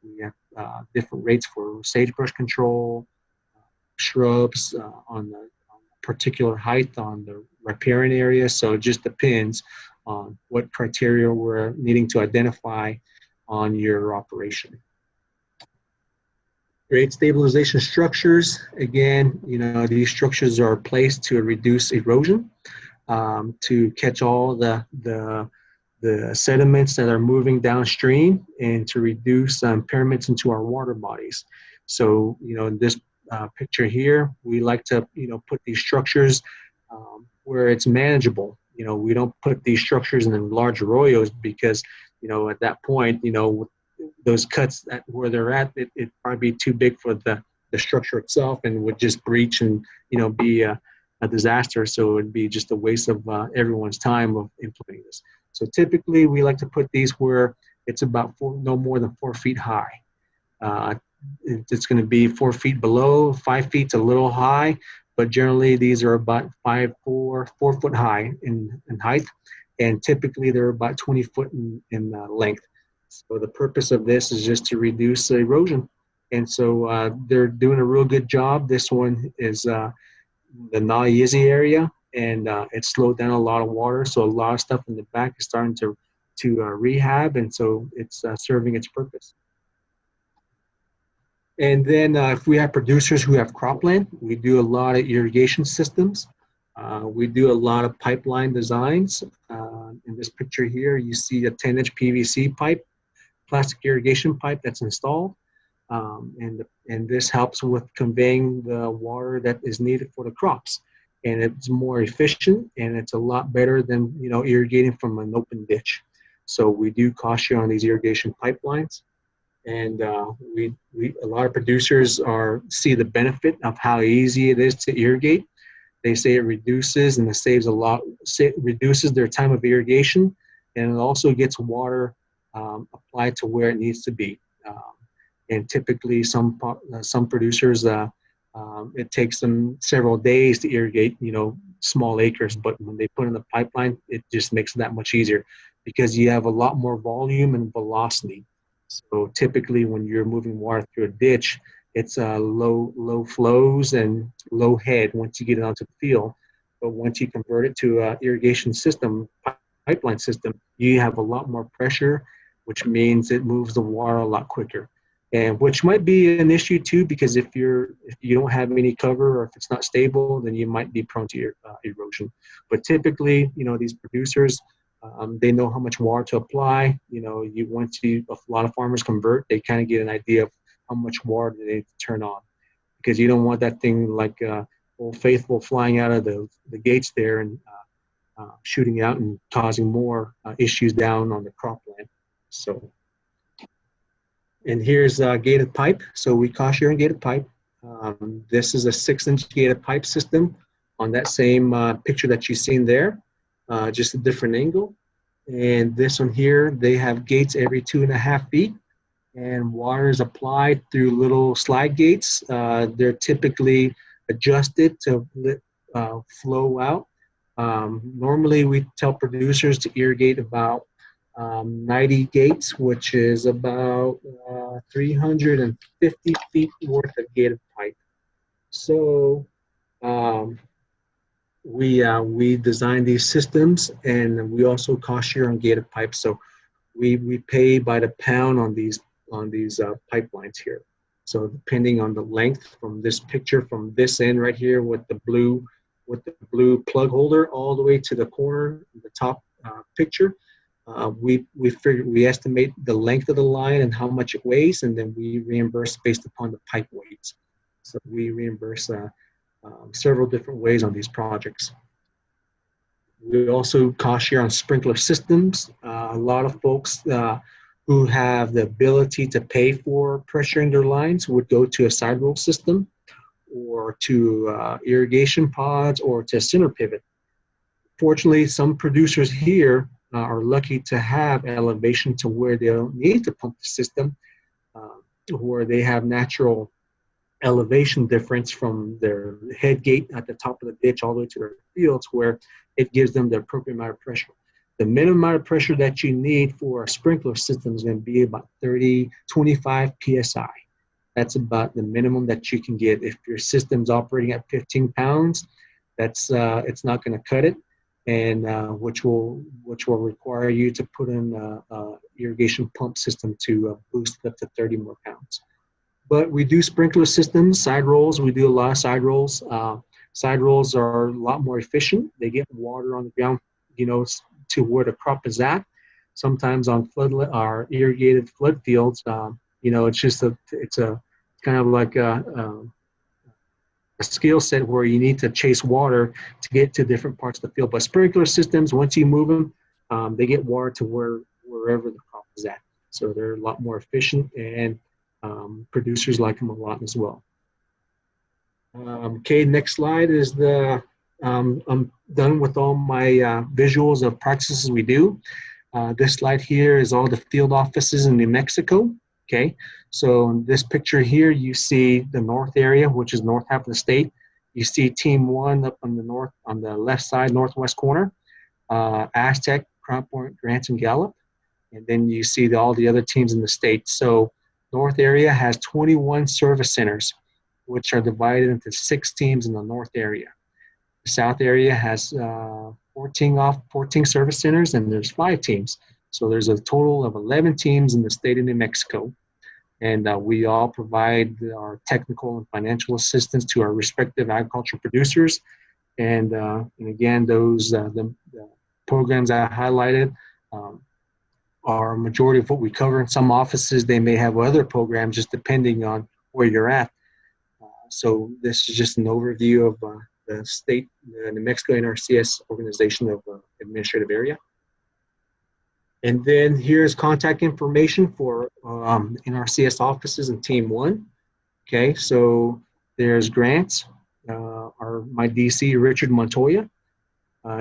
We have different rates for sagebrush control, shrubs on the particular height on the riparian area. So it just depends on what criteria we're needing to identify on your operation. Grade stabilization structures. Again, these structures are placed to reduce erosion, to catch all the the sediments that are moving downstream and to reduce impairments into our water bodies. So, in this picture here, we like to, put these structures where it's manageable. We don't put these structures in large arroyos because, at that point, those cuts where they're at, it'd probably be too big for the structure itself and would just breach and, be a disaster. So it would be just a waste of everyone's time of implementing this. So typically we like to put these where it's about no more than 4 feet high. Uh, it's going to be 4 feet below, 5 feet's a little high, but generally these are about 4 foot high in height, and typically they're about 20 foot in length. So the purpose of this is just to reduce erosion. And so they're doing a real good job. This one is the Naizi area, and it slowed down a lot of water. So a lot of stuff in the back is starting to rehab, and so it's serving its purpose. And then if we have producers who have cropland, we do a lot of irrigation systems. We do a lot of pipeline designs. In this picture here, you see a 10-inch PVC pipe, plastic irrigation pipe that's installed. And this helps with conveying the water that is needed for the crops. And it's more efficient, and it's a lot better than irrigating from an open ditch. So we do cost you on these irrigation pipelines. And we a lot of producers see the benefit of how easy it is to irrigate. They say it reduces and it saves a lot, reduces their time of irrigation, and it also gets water applied to where it needs to be. And typically, some producers, it takes them several days to irrigate, small acres. But when they put in the pipeline, it just makes it that much easier because you have a lot more volume and velocity. So typically, when you're moving water through a ditch, it's low flows and low head once you get it onto the field. But once you convert it to an irrigation system, pipeline system, you have a lot more pressure, which means it moves the water a lot quicker. And which might be an issue too, because if you don't have any cover or if it's not stable, then you might be prone to erosion. But typically, these producers, they know how much water to apply. A lot of farmers convert, they kind of get an idea of how much water they need to turn on, because you don't want that thing like Old Faithful flying out of the gates there and shooting out and causing more issues down on the cropland. So. And here's a gated pipe. So we cost share and gated pipe. This is a 6-inch gated pipe system on that same picture that you've seen there, just a different angle. And this one here, they have gates every 2.5 feet, and water is applied through little slide gates. They're typically adjusted to flow out. Normally, we tell producers to irrigate about 90 gates, which is about 350 feet worth of gated pipe. So we design these systems, and we also cost share on gated pipes. So we pay by the pound on these pipelines here. So depending on the length from this picture, from this end right here with the blue plug holder all the way to the corner, the top picture. We estimate the length of the line and how much it weighs, and then we reimburse based upon the pipe weights. So we reimburse several different ways on these projects. We also cost share on sprinkler systems. A lot of folks who have the ability to pay for pressuring their lines would go to a side roll system, or to irrigation pods, or to center pivot. Fortunately, some producers here are lucky to have elevation to where they don't need to pump the system, where they have natural elevation difference from their head gate at the top of the ditch all the way to their fields, where it gives them the appropriate amount of pressure. The minimum amount of pressure that you need for a sprinkler system is going to be about 25 psi. That's about the minimum that you can get. If your system's operating at 15 pounds, that's it's not going to cut it, and which will require you to put in a irrigation pump system to boost it up to 30 more pounds. But we do sprinkler systems, side rolls. We do a lot of side rolls. Side rolls are a lot more efficient. They get water on the ground, to where the crop is at. sometimes on flood or irrigated flood fields, it's just it's kind of like a skill set where you need to chase water to get to different parts of the field. But sprinkler systems, once you move them, they get water to wherever the crop is at. So they're a lot more efficient, and producers like them a lot as well. Okay, next slide is I'm done with all my visuals of practices we do. This slide here is all the field offices in New Mexico. Okay, so in this picture here, you see the north area, which is north half of the state. You see Team 1 up on the north, on the left side, northwest corner, Aztec, Crown Point, Grants, and Gallup. And then you see all the other teams in the state. So north area has 21 service centers, which are divided into 6 teams in the north area. The south area has 14 service centers, and there's 5 teams. So there's a total of 11 teams in the state of New Mexico. And we all provide our technical and financial assistance to our respective agriculture producers. And again, those the programs I highlighted are a majority of what we cover. In some offices, they may have other programs just depending on where you're at. So this is just an overview of the state, the New Mexico NRCS organization of administrative area. And then here's contact information for NRCS offices in Team 1. Okay, so there's Grants, my DC, Richard Montoya.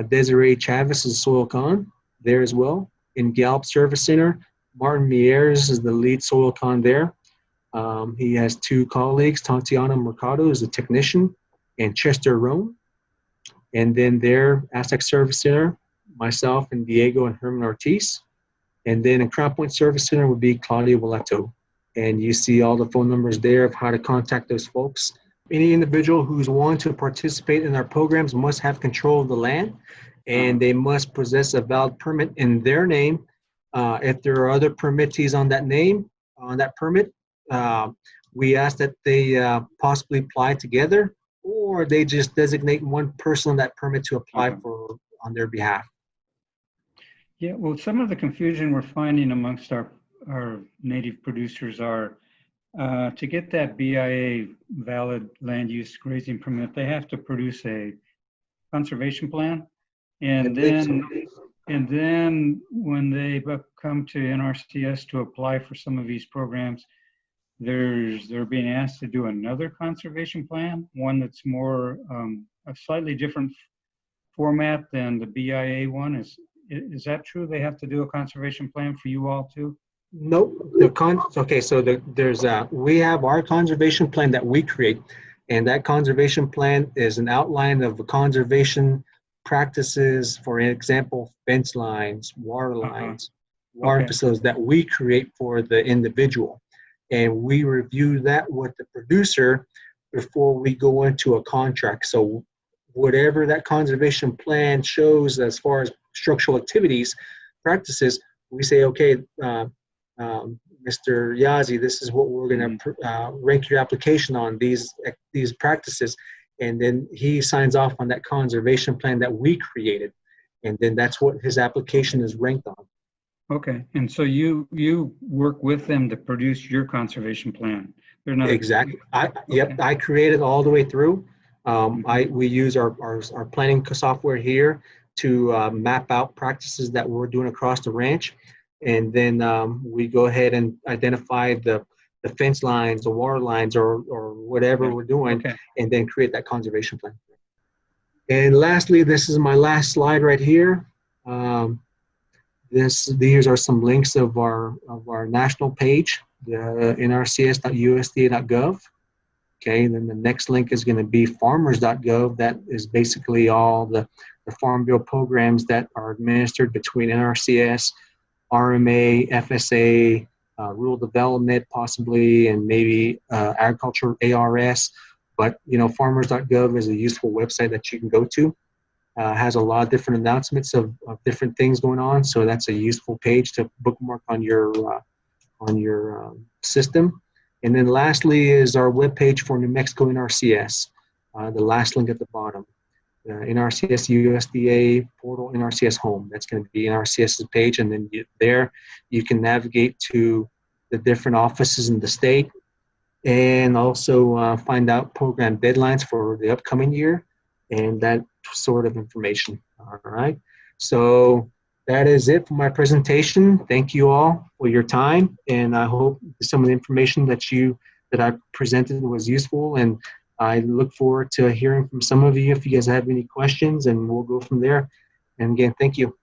Desiree Chavez is soil con there as well. In Gallup Service Center, Martin Mieres is the lead soil con there. He has 2 colleagues, Tatiana Mercado is a technician, and Chester Roan. And then there, Aztec Service Center, myself and Diego and Herman Ortiz. And then in Crown Point Service Center would be Claudia Waleto. And you see all the phone numbers there of how to contact those folks. Any individual who's wanting to participate in our programs must have control of the land, and they must possess a valid permit in their name. If there are other permittees on that name, on that permit, we ask that they possibly apply together, or they just designate one person on that permit to apply for on their behalf. Yeah, well, some of the confusion we're finding amongst our native producers are to get that BIA valid land use grazing permit, they have to produce a conservation plan. And then when they come to NRCS to apply for some of these programs, they're being asked to do another conservation plan, one that's more a slightly different format than the BIA one. Is that true? They have to do a conservation plan for you all too? Nope. Okay, so there's we have our conservation plan that we create, and that conservation plan is an outline of the conservation practices, for example, fence lines, water lines, water facilities that we create for the individual. And we review that with the producer before we go into a contract. So whatever that conservation plan shows as far as structural activities, practices, we say, okay, Mr. Yazzie, this is what we're going to rank your application on, these practices. And then he signs off on that conservation plan that we created. And then that's what his application is ranked on. Okay. And so you work with them to produce your conservation plan. They're not exactly. Yep. I created all the way through. We use our planning software here to map out practices that we're doing across the ranch. And then we go ahead and identify the fence lines, the water lines, or whatever we're doing, and then create that conservation plan. And lastly, this is my last slide right here. These are some links of our national page, the nrcs.usda.gov. Okay, then the next link is going to be farmers.gov. That is basically all the Farm Bill programs that are administered between NRCS, RMA, FSA, rural development possibly, and maybe agriculture ARS. But farmers.gov is a useful website that you can go to. Has a lot of different announcements of different things going on, so that's a useful page to bookmark on your system. And then lastly is our webpage for New Mexico NRCS, the last link at the bottom. NRCS USDA portal, NRCS Home. That's going to be NRCS's page, and then there you can navigate to the different offices in the state, and also find out program deadlines for the upcoming year, and that sort of information. All right. So that is it for my presentation. Thank you all for your time, and I hope some of the information that I presented was useful, and I look forward to hearing from some of you if you guys have any questions, and we'll go from there. And again, thank you.